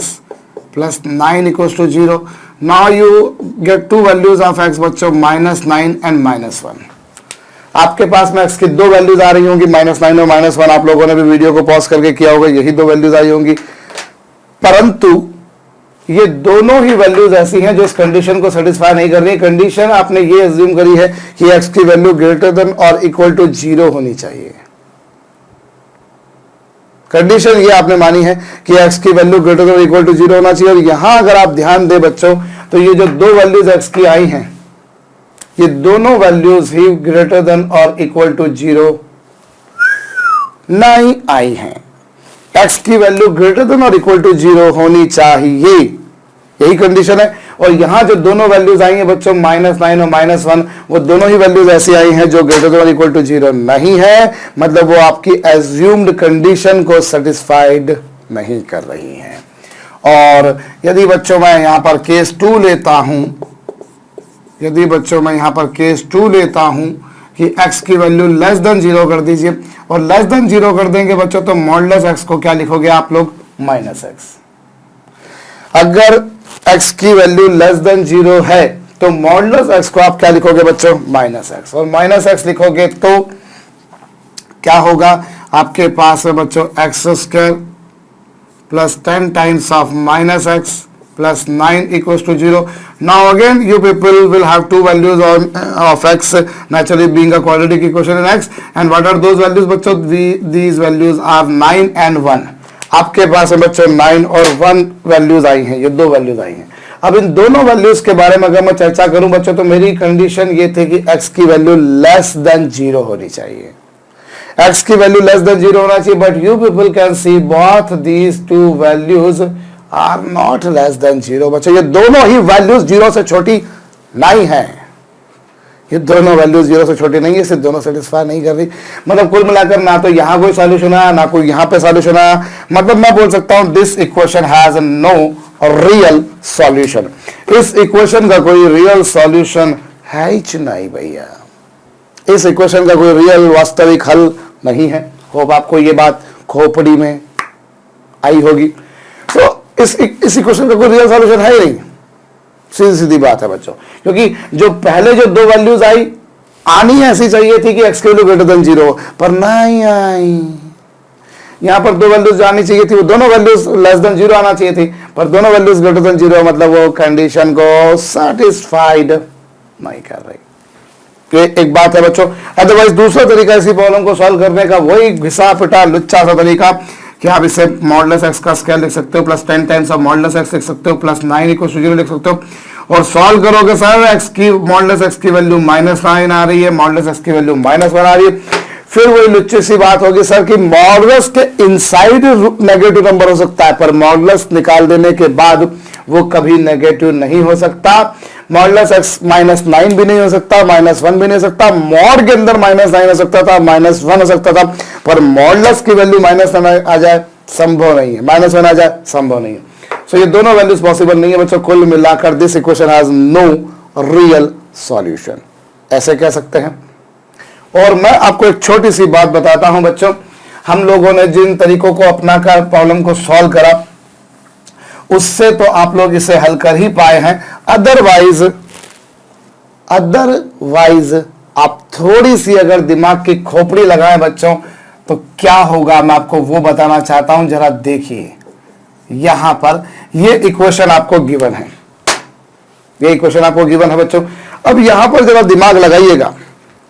plus 9 equals to 0। Now you get 2 values of x बच्चों, -9 एंड -1। आपके पास में x की 2 वैल्यूज आ रही होंगी, -9 और -1। आप लोगों ने भी वीडियो को पॉज करके किया होगा, यही 2 वैल्यूज आई होंगी, परंतु ये दोनों ही वैल्यूज ऐसी हैं जो इस कंडीशन को सेटिस्फाई नहीं कर रही है। कंडीशन आपने ये अज्यूम करी है कि x की वैल्यू ग्रेटर देन और इक्वल टू 0 होनी चाहिए। कंडीशन ये आपने मानी है कि x की वैल्यू ग्रेटर देन और इक्वल टू 0 होना चाहिए। और यहां अगर आप ध्यान दें बच्चों, तो ये जो 2 वैल्यूज x की आई हैं, ये दोनों वैल्यूज ही ग्रेटर देन और इक्वल टू 0 नहीं आई हैं। x की वैल्यू ग्रेटर देन और इक्वल टू 0 होनी चाहिए, यही कंडीशन है। और यहां जो दोनों वैल्यूज आई हैं बच्चों, -9 और -1, वो दोनों ही वैल्यूज ऐसी आई हैं जो ग्रेटर देन और इक्वल टू 0 नहीं है, मतलब वो आपकी एज्यूम्ड कंडीशन को सेटिस्फाइड नहीं कर रही हैं। और यदि बच्चों मैं यहां पर केस 2 लेता हूं, यदि बच्चों मैं यहां पर केस 2 लेता हूं कि x की वैल्यू लेस देन 0 कर दीजिए, और लेस देन 0 कर देंगे बच्चों तो मॉडुलस x को क्या लिखोगे आप लोग, -x। अगर x की वैल्यू लेस देन 0 है तो मॉडुलस x को आप क्या लिखोगे बच्चों, -x। और -x लिखोगे तो क्या होगा आपके पास है बच्चों, x² plus 10 times of -x plus 9 equals to 0. Now again you people will have 2 values of x, naturally being a quadratic equation in x, and what are those values बच्चों, these values are 9 and 1। आपके पास है बच्चों 9 और 1 values आई हैं, ये 2 values आई हैं। अब इन दोनों वैल्यूज के बारे में अगर मैं चर्चा करूं बच्चों, तो मेरी कंडीशन ये थी कि x की वैल्यू लेस देन 0 होनी चाहिए, x की वैल्यू लेस देन 0 होना चाहिए, but you people can see both these two values are not less than 0। बच्चों ये दोनों ही वैल्यूज 0 से छोटी नहीं है, ये दोनों वैल्यूज 0 से छोटी नहीं है, इसे दोनों सेटिस्फाई नहीं कर रही। मतलब कुल मिलाकर ना तो यहां कोई सॉल्यूशन आया ना कोई यहां पे सॉल्यूशन आया, मतलब मैं बोल सकता हूं this equation has no real solution. इस इक्वेशन का कोई रियल सॉल्यूशन है ही नहीं भैया, इस इक्वेशन का कोई रियल वास्तविक हल नहीं है। होप आपको ये बात खोपड़ी में आई होगी। तो इस इक्वेशन का कोई रियल सॉल्यूशन है ही नहीं, सीधी सीधी बात है बच्चों, क्योंकि जो पहले जो दो वैल्यूज आई आनी ऐसी चाहिए थी कि x की वैल्यू ग्रेटर देन 0, पर नहीं आई। यहां पर दो वैल्यूज आनी चाहिए थी, वो दोनों वैल्यूज लेस देन 0 आना चाहिए थी, पर दोनों वैल्यूज ग्रेटर देन 0, मतलब वो कंडीशन को सेटिस्फाइड नहीं कर रही। तो एक बात है बच्चों। अदरवाइज दूसरा तरीका इसी प्रॉब्लम को सॉल्व करने का वही घिसा पिटा लुच्चा सा तरीका कि आप इसे मॉडुलस x का स्क्वायर लिख सकते हो plus 10 times of modulus x लिख सकते हो प्लस 9 इक्वल टू 0 लिख सकते हो, और सॉल्व करोगे सर x की मॉडुलस x की वैल्यू -9 आ रही है, मॉडुलस x की वैल्यू -1 आ रही है। फिर वही लुच्ची सी बात होगी सर कि मॉडुलस के इनसाइड नेगेटिव नंबर हो सकता है, पर मॉडुलस निकाल देने के बाद वो कभी नेगेटिव नहीं हो सकता। मॉडुलस x -9 भी नहीं हो सकता, -1 भी नहीं हो सकता, मॉड के अंदर -9 हो सकता था, -1 हो सकता था, पर मॉडुलस की वैल्यू -9 आ जाए संभव नहीं है, -1 आ जाए संभव नहीं है। सो ये दोनों वैल्यूज पॉसिबल नहीं है बच्चों। कुल मिलाकर this equation has no real solution, ऐसे कह सकते हैं। और मैं आपको एक छोटी सी बात बताता हूं बच्चों, हम लोगों ने जिन तरीकों को अपनाकर प्रॉब्लम को सॉल्व करा उससे तो आप लोग इसे हल कर ही पाए हैं। अदरवाइज आप थोड़ी सी अगर दिमाग की खोपड़ी लगाएं बच्चों तो क्या होगा मैं आपको वो बताना चाहता हूं। जरा देखिए यहां पर ये इक्वेशन आपको गिवन है, ये इक्वेशन आपको गिवन है बच्चों। अब यहां पर जरा दिमाग लगाइएगा,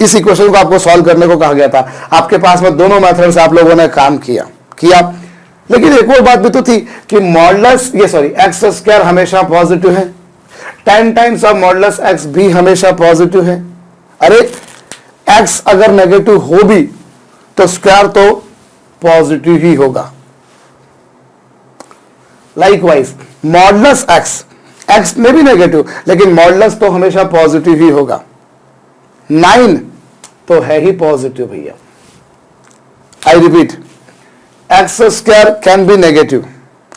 इस इक्वेशन को आपको सॉल्व करने को कहा गया था, आपके पास में दोनों मेथड से आप लोगों ने काम किया, लेकिन एक और बात भी तो थी कि मॉडुलस एक्स स्क्वायर हमेशा पॉजिटिव है, 10 टाइम्स ऑफ मॉडुलस एक्स भी हमेशा पॉजिटिव है। अरे एक्स अगर नेगेटिव हो भी तो स्क्वायर तो पॉजिटिव ही होगा। लाइकवाइज मॉडुलस एक्स में भी नेगेटिव, लेकिन मॉडुलस तो हमेशा पॉजिटिव ही होगा। 9 तो है ही पॉजिटिव भैया। I repeat, x square can be negative,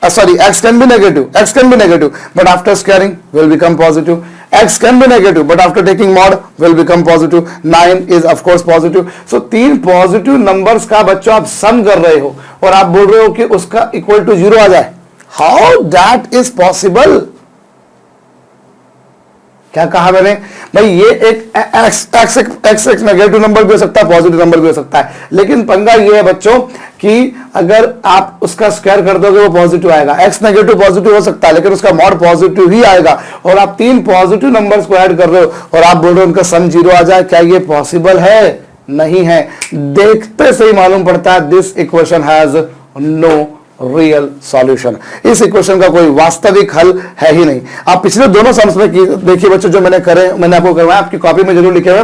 x can be negative, but after squaring will become positive. X can be negative, but after taking mod will become positive. 9 is of course positive. So 3 positive numbers का बच्चों आप सम कर रहे हो और आप बोल रहे हो कि उसका इक्वल टू 0 आ जाए। How that is possible? क्या कहा मैंने भाई? ये एक एक्स नेगेटिव नंबर भी हो सकता है, पॉजिटिव नंबर भी हो सकता है, लेकिन पंगा ये है बच्चों कि अगर आप उसका स्क्वायर कर दोगे वो पॉजिटिव आएगा। एक्स नेगेटिव पॉजिटिव हो सकता है लेकिन उसका मॉड पॉजिटिव ही आएगा, और आप 3 पॉजिटिव नंबर्स को ऐड कर रहे हो और आप बोल रहे हो उनका सम 0 आ जाए। क्या ये पॉसिबल है? नहीं है। देखते से ही मालूम पड़ता है this equation has no real solution. इस इक्वेशन का कोई वास्तविक हल है ही नहीं। आप पिछले दोनों सम्स में देखिए बच्चों, जो मैंने आपको करवाया, आपकी कॉपी में जरूर लिखे हुए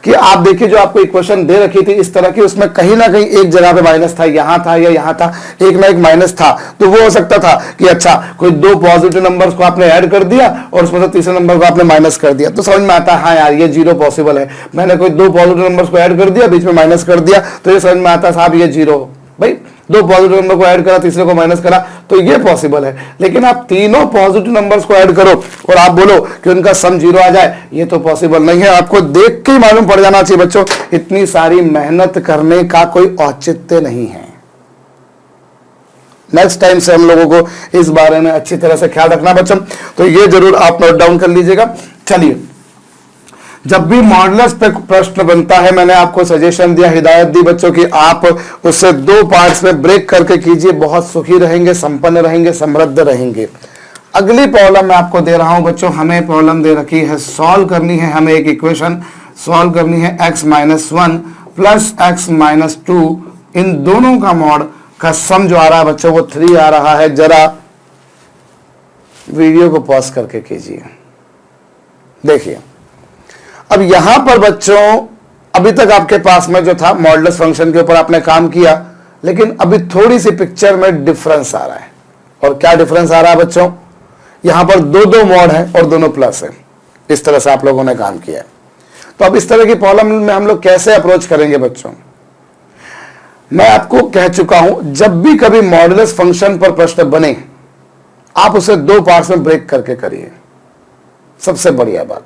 कि आप देखिए जो आपको इक्वेशन दे रखी थी इस तरह की, उसमें कहीं ना कहीं एक जगह पे माइनस था, यहां था या यहां था, एक ना एक माइनस था। तो वो हो सकता था कि अच्छा कोई 2 पॉजिटिव नंबर्स को आपने ऐड कर दिया और उसमें से तीसरे नंबर को आपने माइनस कर दिया, तो समझ में आता है हाँ यार ये 0 पॉसिबल है। मैंने कोई 2 पॉजिटिव नंबर्स को ऐड कर दिया, बीच में माइनस कर दिया, तो ये समझ में आता है साहब ये 0। भाई 2 पॉजिटिव नंबर को ऐड करा, तीसरे को माइनस करा, तो ये पॉसिबल है। लेकिन आप तीनों पॉजिटिव नंबर्स को ऐड करो और आप बोलो कि उनका सम 0 आ जाए, ये तो पॉसिबल नहीं है। आपको देख के ही मालूम पड़ जाना चाहिए बच्चों, इतनी सारी मेहनत करने का कोई औचित्य नहीं है। नेक्स्ट टाइम से हम लोगों को इस बारे में अच्छी तरह से ख्याल रखना बच्चों, तो ये जरूर आप नोट डाउन कर लीजिएगा। चलिए, जब भी मॉडुलस पे प्रश्न बनता है, मैंने आपको सजेशन दिया, हिदायत दी बच्चों कि आप उससे 2 पार्ट्स में ब्रेक करके कीजिए, बहुत सुखी रहेंगे, संपन्न रहेंगे, समृद्ध रहेंगे। अगली प्रॉब्लम मैं आपको दे रहा हूं बच्चों, हमें प्रॉब्लम दे रखी है, सॉल्व करनी है हमें एक इक्वेशन सॉल्व करनी है, x-1 प्लस x-2, इन दोनों का मॉड का सम जो आ रहा है बच्चों वो 3 आ रहा है। जरा वीडियो को पॉज करके कीजिए। देखिए अब यहां पर बच्चों अभी तक आपके पास में जो था मॉडुलस फंक्शन के ऊपर आपने काम किया, लेकिन अभी थोड़ी सी पिक्चर में डिफरेंस आ रहा है। और क्या डिफरेंस आ रहा है बच्चों? यहां पर दो दो मॉड है और दोनों प्लस है। इस तरह से आप लोगों ने काम किया है। तो अब इस तरह की प्रॉब्लम में हम लोग कैसे अप्रोच करेंगे बच्चों? मैं आपको कह चुका हूं, जब भी कभी मॉडुलस फंक्शन पर प्रश्न बने आप उसे दो पार्ट्स में ब्रेक करके करिए, सबसे बढ़िया बात।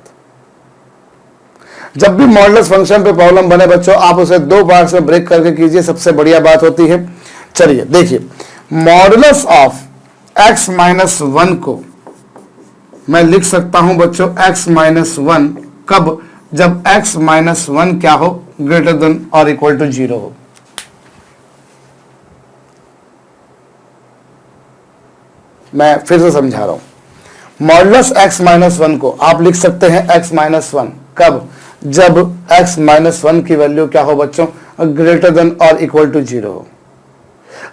जब भी मॉडुलस फंक्शन पे प्रॉब्लम बने बच्चों आप उसे दो पार्ट्स में ब्रेक करके कीजिए, सबसे बढ़िया बात होती है। चलिए देखिए, मॉडुलस ऑफ x माइनस 1 को मैं लिख सकता हूं बच्चों x माइनस 1 कब? जब x माइनस 1 क्या हो? ग्रेटर देन और इक्वल टू 0 हो। मैं फिर से समझा रहा हूं, मॉडुलस x माइनस 1 को आप लिख सकते हैं x माइनस 1 कब? जब x माइनस 1 की वैल्यू क्या हो बच्चों? ग्रेटर देन और इक्वल टू 0 हो।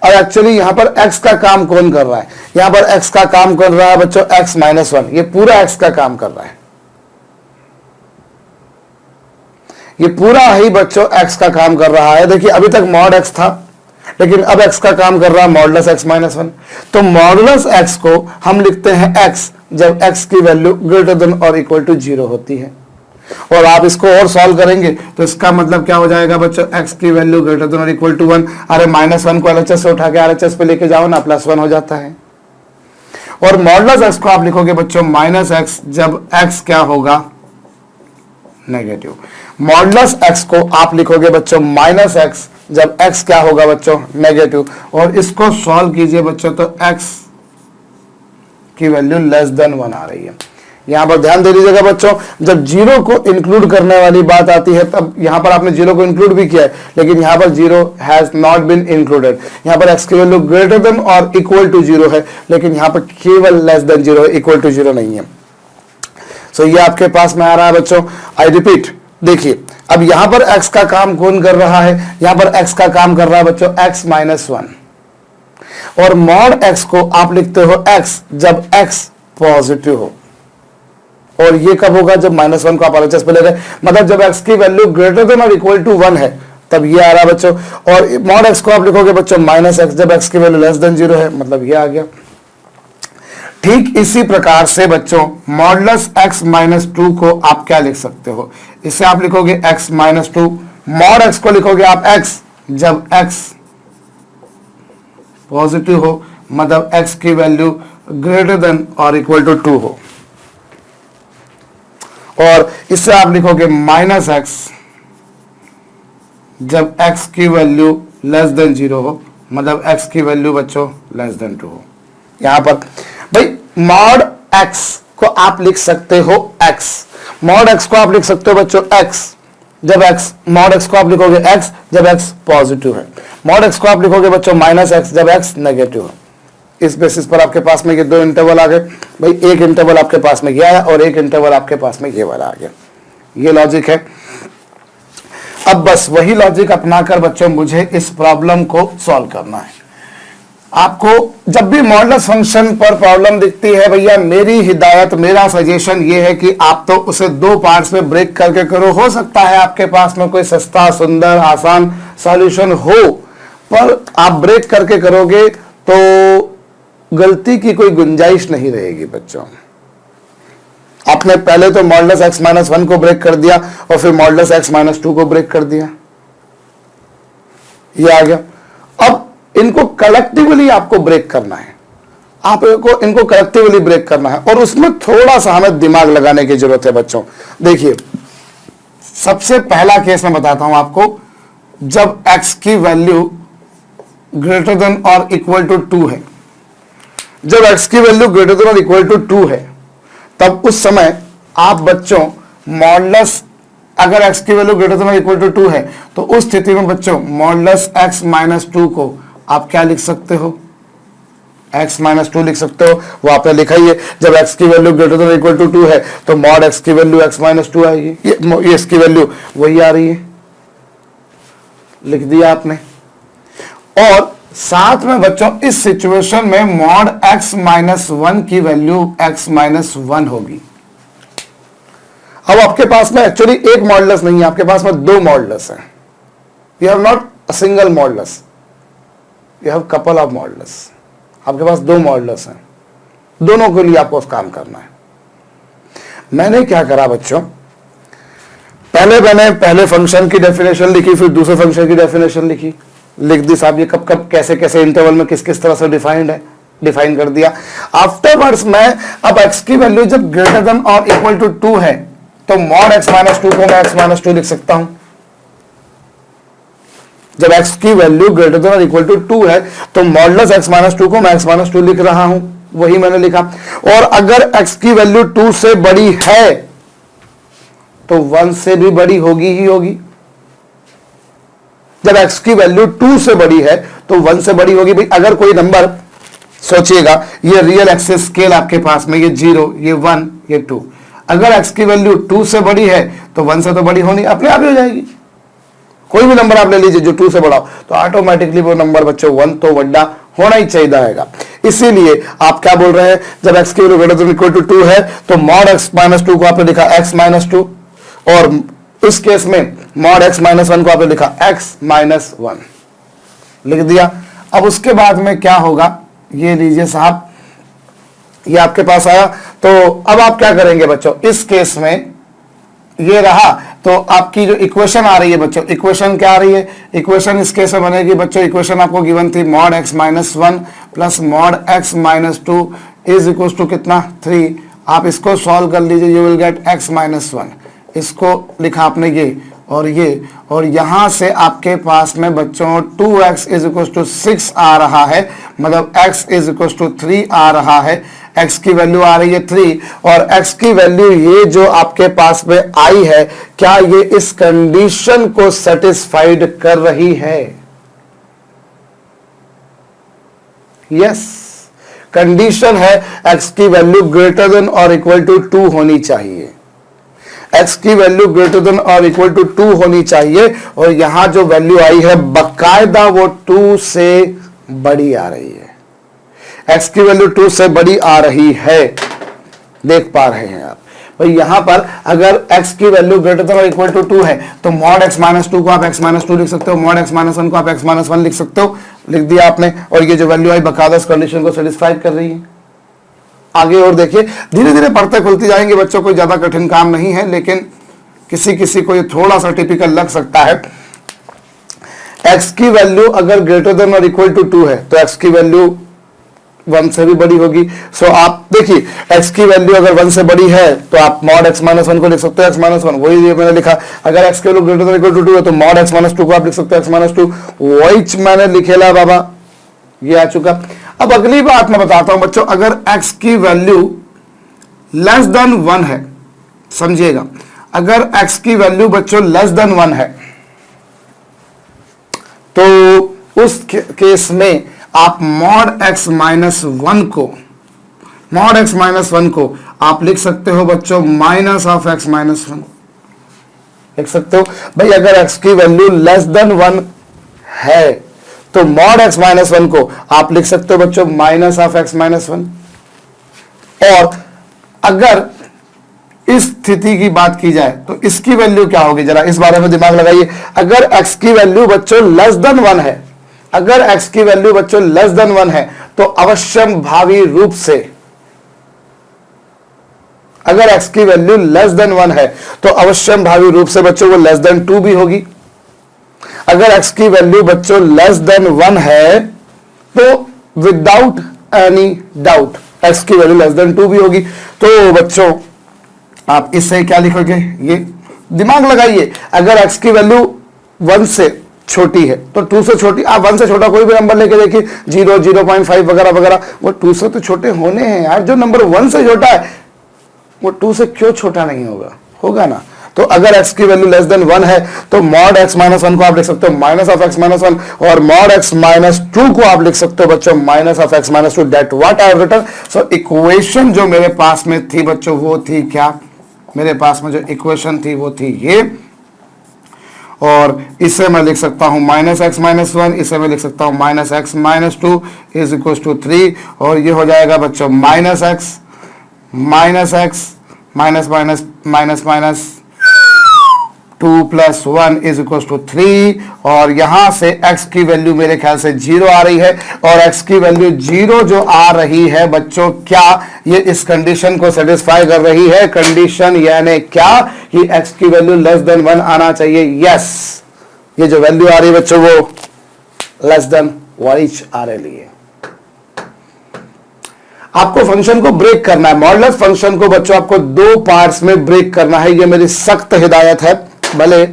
और एक्चुअली यहां पर x का काम कौन कर रहा है? यहां पर x का काम कर रहा है बच्चों x माइनस 1। ये पूरा x का काम कर रहा है, ये पूरा ही बच्चों x का काम कर रहा है। देखिए अभी तक मॉड x था, लेकिन अब x का काम कर रहा है मॉडुलस x माइनस 1। तो मॉडुलस x को हम लिखते हैं x जब x की वैल्यू ग्रेटर देन और इक्वल टू 0 होती है। और आप इसको और सॉल्व करेंगे तो इसका मतलब क्या हो जाएगा बच्चों? x की वैल्यू ग्रेटर देन और इक्वल टू 1। अरे माइनस 1 को LHS से उठा के RHS पे लेके जाओ ना, प्लस 1 हो जाता है। और मॉडुलस x को आप लिखोगे बच्चों माइनस x जब x क्या होगा? नेगेटिव। मॉडुलस x को आप लिखोगे बच्चों माइनस x जब x क्या होगा बच्चों? नेगेटिव। और इसको सॉल्व कीजिए बच्चों तो x की वैल्यू लेस देन 1 आ रही है। यहां पर ध्यान दे दीजिएगा बच्चों, जब 0 को इंक्लूड करने वाली बात आती है तब यहां पर आपने 0 को इंक्लूड भी किया है, लेकिन यहां पर 0 हैज नॉट बीन इंक्लूडेड। यहां पर x की वैल्यू ग्रेटर देन और इक्वल टू 0 है, लेकिन यहां पर केवल लेस देन 0 है, इक्वल टू 0 नहीं है। सो ये आपके पास में आ रहा है बच्चों। आई रिपीट, देखिए अब यहां पर x का काम कौन कर रहा है? यहां पर x का काम कर रहा है बच्चों x माइनस 1। और मॉड x को आप लिखते हो x जब x पॉजिटिव हो। और ये कब होगा? जब माइनस 1 को आप LHS पे ले रहे, मतलब जब x की वैल्यू ग्रेटर देन और इक्वल टू 1 है तब ये आ रहा है बच्चों। और मॉड x को आप लिखोगे बच्चों माइनस x जब x की वैल्यू लेस देन 0 है, मतलब ये आ गया। ठीक इसी प्रकार से बच्चों मॉडुलस x माइनस 2 को आप क्या लिख सकते हो? इसे आप लिखोगे x माइनस 2। मॉड x को लिखोगे आप x जब x पॉजिटिव हो, मतलब x की वैल्यू ग्रेटर देन और इक्वल टू 2 हो। और इसे आप लिखोगे माइनस x जब x की वैल्यू लेस देन 0 हो, मतलब x की वैल्यू बच्चों लेस देन 2 हो। यहां पर भाई मॉड x को आप लिख सकते हो x, मॉड x को आप लिख सकते हो बच्चों x जब x, मॉड x को आप लिखोगे x जब x पॉजिटिव है। मॉड x को आप लिखोगे बच्चों माइनस x जब x नेगेटिव है। इस बेसिस पर आपके पास में ये दो इंटरवल आ गए। भाई एक इंटरवल आपके पास में ये आया और एक इंटरवल आपके पास में ये वाला आ गया। ये लॉजिक है। अब बस वही लॉजिक अपनाकर बच्चों मुझे इस प्रॉब्लम को सॉल्व करना है। आपको जब भी मॉडुलस फंक्शन पर प्रॉब्लम दिखती है भैया, मेरी हिदायत, मेरा सजेशन ये है कि आप तो उसे दो पार्ट्स में ब्रेक करके करो। हो सकता है आपके पास में कोई सस्ता, सुंदर, आसान सॉल्यूशन हो, पर आप ब्रेक करके करोगे तो गलती की कोई गुंजाइश नहीं रहेगी बच्चों। आपने पहले तो मॉडुलस x माइनस 1 को ब्रेक कर दिया और फिर मॉडुलस x माइनस 2 को ब्रेक कर दिया, ये आ गया। अब इनको कलेक्टिवली आपको ब्रेक करना है, आपको इनको कलेक्टिवली ब्रेक करना है और उसमें थोड़ा सा हमें दिमाग लगाने की जरूरत है बच्चों। देखिए सबसे पहला केस मैं बताता हूं आपको, जब x की वैल्यू ग्रेटर देन और इक्वल टू 2 है, जब x की वैल्यू ग्रेटर देन और इक्वल टू 2 है तब उस समय आप बच्चों मॉडुलस, अगर x की वैल्यू ग्रेटर देन और इक्वल टू 2 है तो उस स्थिति में बच्चों मॉडुलस x माइनस 2 को आप क्या लिख सकते हो? x माइनस 2 लिख सकते हो। वो आपने लिखा ही है, जब x की वैल्यू ग्रेटर देन और इक्वल टू 2 है तो मॉड x की वैल्यू x माइनस 2 आएगी। ये इसकी वैल्यू वही आ रही है, लिख दिया आपने। और साथ में बच्चों इस सिचुएशन में मॉड x माइनस 1 की वैल्यू x माइनस 1 होगी। अब आपके पास में एक्चुअली एक मॉडुलस नहीं है, आपके पास में दो मॉडुलस है। You have not a single modulus, you have couple of modulus. आपके पास दो मॉडुलस हैं, दोनों के लिए आपको काम करना है। मैंने क्या करा बच्चों, मैंने पहले फंक्शन की डेफिनेशन लिखी, फिर दूसरे फंक्शन की डेफिनेशन लिखी, लिख दी साहब ये कब कब कैसे कैसे इंटरवल में किस किस तरह से डिफाइंड है, डिफाइन कर दिया। आफ्टरवर्ड्स मैं अब x की वैल्यू जब ग्रेटर देन और इक्वल टू 2 है तो मॉड x माइनस 2 को मैं x माइनस 2 लिख सकता हूं। जब x की वैल्यू ग्रेटर देन और इक्वल टू 2 है तो मॉडुलस x माइनस 2 को मैं x माइनस 2 लिख रहा हूं, वही मैंने लिखा। और अगर x की वैल्यू 2 से बड़ी है तो 1 से भी बड़ी होगी ही होगी। जब x की वैल्यू 2 से बड़ी है तो 1 से बड़ी होगी। भाई अगर कोई नंबर सोचिएगा, ये रियल एक्सिस स्केल आपके पास में, ये 0, ये 1, ये 2, अगर x की वैल्यू 2 से बड़ी है तो 1 से तो बड़ी होनी अपने आप ही हो जाएगी। कोई भी नंबर आप ले लीजिए जो 2 से बड़ा हो तो ऑटोमेटिकली वो नंबर बच्चों 1 तो बड़ा होना ही चाहिए। इसीलिए आप क्या बोल रहे हैं, जब x की value greater than equal to 2 है तो मॉड x माइनस 2 को आपने लिखा x माइनस 2, और इस केस में मॉड x माइनस 1 को आपने लिखा x माइनस 1 लिख दिया। अब उसके बाद में क्या होगा, ये लीजिए साहब, ये आपके पास आया। तो अब आप क्या करेंगे बच्चों, इस केस में ये रहा तो आपकी जो इक्वेशन आ रही है बच्चों, इक्वेशन क्या आ रही है, इक्वेशन इस केस में बनेगी बच्चों, इक्वेशन आपको गिवन थी mod x minus 1 plus mod x minus 2 is equal to कितना 3। आप इसको सॉल्व कर लीजिए, you will get x minus 1। इसको लिखा आपने ये, और यहां से आपके पास में बच्चों 2x इज इक्वल टू 6 आ रहा है, मतलब x इज इक्वल टू 3 आ रहा है। x की वैल्यू आ रही है 3, और x की वैल्यू ये जो आपके पास में आई है, क्या ये इस कंडीशन को सेटिस्फाइड कर रही है? यस, कंडीशन है x की वैल्यू ग्रेटर देन और इक्वल टू 2 होनी चाहिए। x की वैल्यू ग्रेटर देन और इक्वल टू 2 होनी चाहिए, और यहां जो वैल्यू आई है बकायदा वो 2 से बड़ी आ रही है। x की वैल्यू 2 से बड़ी आ रही है, देख पा रहे हैं आप भाई। यहां पर अगर x की वैल्यू ग्रेटर देन और इक्वल टू 2 है तो मॉड x माइनस 2 को आप x माइनस 2 लिख सकते हो, मॉड x माइनस 1 को आप x माइनस 1 लिख सकते हो, लिख दिया आपने। और ये जो वैल्यू आई बकायदा इस कंडीशन को सेटिस्फाई कर रही है। आगे और देखिए, धीरे धीरे पढ़ते खुलती जाएंगे बच्चों, कोई ज्यादा कठिन काम नहीं है, लेकिन किसी किसी को ये थोड़ा सा टिपिकल लग सकता है। x की वैल्यू अगर ग्रेटर देन और इक्वल टू 2 है तो x की वैल्यू 1 से भी बड़ी होगी। सो आप देखिए, x की वैल्यू अगर 1 से बड़ी है तो आप मॉड x माइनस 1 को लिख सकते हो x माइनस 1, वही मैंने लिखा। अगर x की value greater than equal to 2 है तो मॉड x माइनस 2 को आप लिख सकते हो x माइनस 2, वही मैंने लिखेला बाबा, ये आ चुका। अब अगली बात मैं बताता हूं बच्चों, अगर x की वैल्यू लेस देन 1 है, समझिएगा, अगर x की वैल्यू बच्चों लेस देन 1 है तो उस केस में आप मॉड x माइनस 1 को आप लिख सकते हो बच्चों माइनस ऑफ x माइनस 1 लिख सकते हो। भाई अगर x की वैल्यू लेस देन 1 है तो मॉड x माइनस 1 को आप लिख सकते हो बच्चों माइनस ऑफ x माइनस 1। और अगर इस स्थिति की बात की जाए तो इसकी वैल्यू क्या होगी, जरा इस बारे में दिमाग लगाइए। अगर x की वैल्यू बच्चों लेस देन 1 है, अगर x की वैल्यू बच्चों लेस देन 1 है तो अवश्यम भावी रूप से, अगर x की वैल्यू लेस देन 1 है तो अवश्यम भावी रूप से बच्चों वो लेस देन 2 भी होगी। अगर x की वैल्यू बच्चों लेस देन 1 है तो विदाउट एनी डाउट x की वैल्यू लेस देन 2 भी होगी। तो बच्चों आप इससे क्या लिखोगे, ये दिमाग लगाइए। अगर x की वैल्यू 1 से छोटी है तो 2 से छोटी, आप 1 से छोटा कोई भी नंबर लेके देखिए, 0, 0.5 वगैरह वगैरह, वो 2 से तो छोटे होने हैं यार। जो नंबर 1 से छोटा है वो 2 से क्यों छोटा नहीं होगा, होगा ना। तो अगर x की वैल्यू लेस देन 1 है तो मॉड x माइनस 1 को आप लिख सकते हो माइनस ऑफ x माइनस 1, और मॉड x माइनस 2 को आप लिख सकते हो बच्चों minus of x minus 2। That what I have written. So equation जो मेरे पास में थी बच्चों वो थी क्या, मेरे पास में जो इक्वेशन थी वो थी ये, और इसे मैं लिख सकता हूं माइनस एक्स माइनस वन, इसे मैं लिख सकता हूं minus x minus two is equal to 3, और ये हो जाएगा बच्चों minus x minus minus minus minus 2 + 1 is equal to 3, और यहां से x की वैल्यू मेरे ख्याल से 0 आ रही है, और x की वैल्यू 0 जो आ रही है बच्चों, क्या ये इस कंडीशन को सेटिस्फाई कर रही है? कंडीशन यानी क्या कि x की वैल्यू लेस देन 1 आना चाहिए। यस, ये जो वैल्यू आ रही है बच्चों वो लेस देन 1 आ रही है। आपको फंक्शन को ब्रेक करना है, मॉडुलस फंक्शन को बच्चों आपको 2 पार्ट्स में ब्रेक करना है, ये मेरी सख्त हिदायत है। भले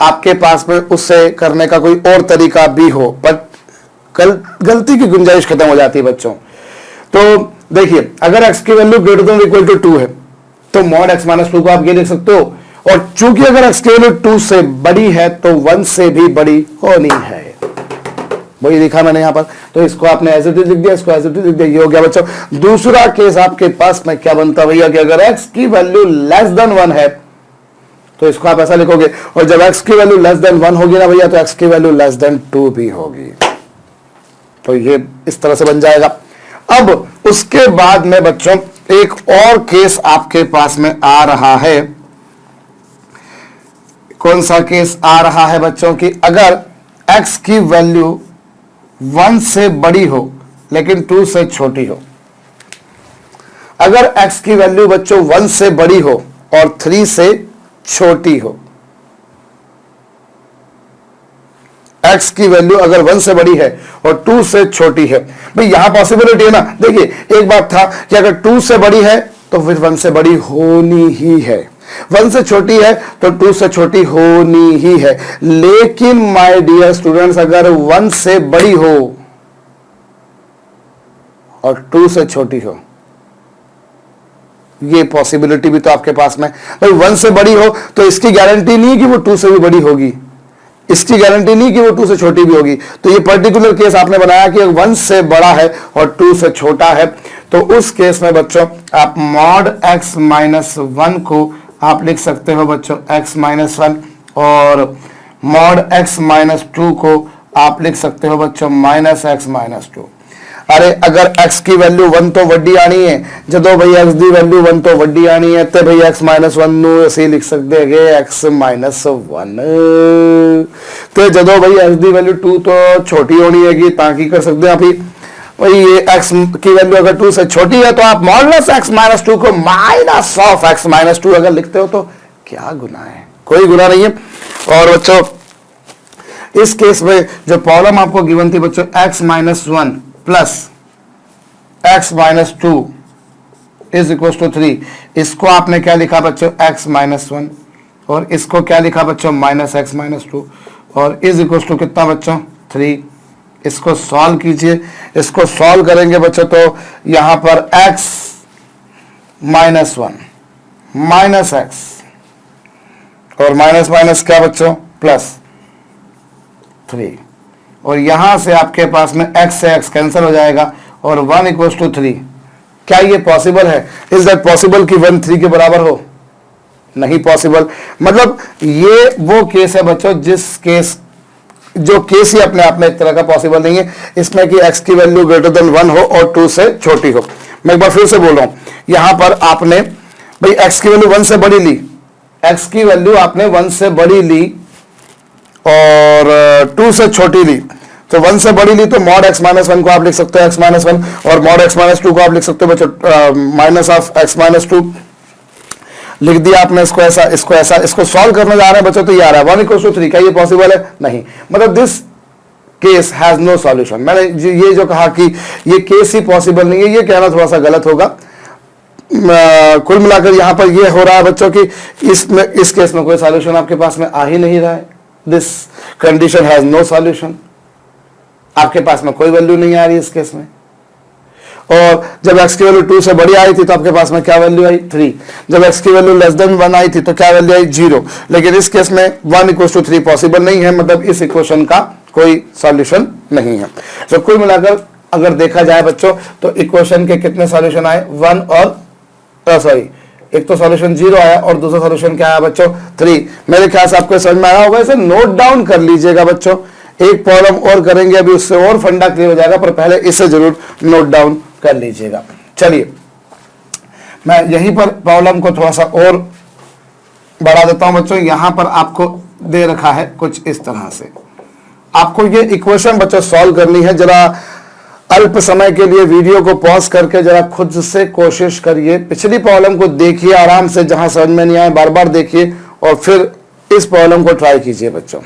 आपके पास में उससे करने का कोई और तरीका भी हो, पर गलती की गुंजाइश खत्म हो जाती है बच्चों। तो देखिए, अगर x की value greater than equal to 2 है तो मॉड x माइनस 2 को आप ये लिख सकते हो, और चूंकि अगर x की वैल्यू 2 से बड़ी है तो 1 से भी बड़ी होनी है, वही लिखा मैंने यहां पर। तो इसको आपने एज इट इज लिख दिया, इसको एज इट इज लिख दिया, ये हो गया बच्चों। दूसरा केस आपके पास में क्या बनता है भैया कि अगर x की वैल्यू लेस देन 1 है तो इसको आप ऐसा लिखोगे, और जब x की वैल्यू लेस देन 1 होगी ना भैया तो x की वैल्यू लेस देन 2 भी होगी। तो ये इस तरह से बन जाएगा। अब उसके बाद में बच्चों एक और केस आपके पास में आ रहा है। कौन सा केस आ रहा है बच्चों की अगर x की वैल्यू 1 से बड़ी हो लेकिन 2 से छोटी हो। अगर x की वैल्यू बच्चों 1 से बड़ी हो और 3 से छोटी हो, x की वैल्यू अगर 1 से बड़ी है और 2 से छोटी है, भाई यहां पॉसिबिलिटी है ना। देखिए, एक बात था कि अगर 2 से बड़ी है तो फिर 1 से बड़ी होनी ही है, 1 से छोटी है तो 2 से छोटी होनी ही है। लेकिन माय डियर स्टूडेंट्स, अगर 1 से बड़ी हो और 2 से छोटी हो, ये पॉसिबिलिटी भी तो आपके पास में, भाई 1 से बड़ी हो तो इसकी गारंटी नहीं है कि वो 2 से भी बड़ी होगी, इसकी गारंटी नहीं कि वो 2 से छोटी भी होगी। तो ये पर्टिकुलर केस आपने बनाया कि 1 से बड़ा है और 2 से छोटा है, तो उस केस में बच्चों आप मॉड x माइनस 1 को आप लिख सकते हो बच्चों x माइनस 1, और मॉड x माइनस 2 को आप लिख सकते हो बच्चों माइनस x माइनस 2। अरे अगर x की वैल्यू 1 तो वड्डी आनी है, जदों भाई x की वैल्यू 1 तो वड्डी आनी है, तो भाई x माइनस 1 ਨੂੰ ਅਸੀਂ लिख सकते हैं x माइनस 1, तो जदों भाई x की वैल्यू 2 तो छोटी होनी है, ਤਾਂ ਕੀ कर सकते हैं आप भाई ये x की वैल्यू अगर 2 से छोटी है तो आप मॉडुलस x माइनस 2 को माइनस ऑफ x माइनस 2 अगर लिखते हो तो क्या गुनाह है? कोई गुनाह नहीं है। और बच्चों इस केस में जो प्रॉब्लम आपको गिवन थी बच्चों x minus 1 plus x minus 2 is equal to 3, इसको आपने क्या लिखा बच्चों x माइनस 1, और इसको क्या लिखा बच्चों माइनस x माइनस 2, और इज इक्वल टू कितना बच्चों 3। इसको सॉल्व कीजिए, इसको सॉल्व करेंगे बच्चों तो यहां पर x माइनस 1 माइनस x और माइनस माइनस क्या बच्चों प्लस 3, और यहां से आपके पास में x से x कैंसिल हो जाएगा और 1 इक्वल टू 3। क्या ये पॉसिबल है? इज दैट पॉसिबल कि 1 3 के बराबर हो? नहीं पॉसिबल। मतलब ये वो केस है बच्चों जो केस ही अपने आप में एक तरह का पॉसिबल नहीं है, इसमें कि x की वैल्यू ग्रेटर देन 1 हो और 2 से छोटी हो। मैं एक बार फिर से बोल रहा हूं, यहां पर आपने भाई x की वैल्यू 1 से बड़ी ली, x की वैल्यू आपने 1 से बड़ी ली और 2 से छोटी ली, तो 1 से बड़ी ली तो मॉड x माइनस 1 को आप लिख सकते हो x माइनस 1, और मॉड x माइनस 2 को आप लिख सकते हो बच्चों माइनस ऑफ x माइनस 2। लिख दिया आपने इसको ऐसा, इसको ऐसा, इसको सॉल्व करने जा रहे हैं बच्चों तो ये आ रहा है 1 इक्वल टू 3। क्या ये पॉसिबल है? नहीं। मतलब this case has no solution. मैंने ये जो कहा कि ये केस ही पॉसिबल नहीं है, ये कहना थोड़ा सा गलत होगा। कुल मिलाकर यहां पर ये हो रहा है बच्चों की इस केस में कोई सॉल्यूशन आपके पास में आ ही नहीं रहा है। This condition has no solution, आपके पास में कोई वैल्यू नहीं आ रही इस केस में। और जब x की वैल्यू 2 से बड़ी आई थी तो आपके पास में क्या वैल्यू आई 3, जब x की वैल्यू लेस देन 1 आई थी तो क्या वैल्यू आई 0। लेकिन इस केस में 1 इक्वल टू 3 पॉसिबल नहीं है, मतलब इस इक्वेशन का कोई सॉल्यूशन नहीं है। तो कुल मिलाकर अगर देखा जाए बच्चों तो इक्वेशन के कितने सॉल्यूशन आए 1 और एक तो सॉल्यूशन 0 आया और दूसरा सॉल्यूशन क्या आया बच्चों 3। मेरे ख्याल से आपको समझ में आया होगा, इसे नोट डाउन कर लीजिएगा बच्चों। एक प्रॉब्लम और करेंगे अभी, उससे और फंडा क्लियर हो जाएगा, पर पहले इसे जरूर नोट डाउन कर लीजिएगा। चलिए मैं यहीं पर प्रॉब्लम को थोड़ा सा और बढ़ा देता हूं बच्चों। यहां पर आपको दे रखा है कुछ इस तरह से, आपको ये इक्वेशन बच्चों सॉल्व करनी है। जरा अल्प समय के लिए वीडियो को पॉज करके जरा खुद से कोशिश करिए, पिछली प्रॉब्लम को देखिए आराम से, जहां समझ में नहीं आए बार बार देखिए और फिर इस प्रॉब्लम को ट्राई कीजिए बच्चों।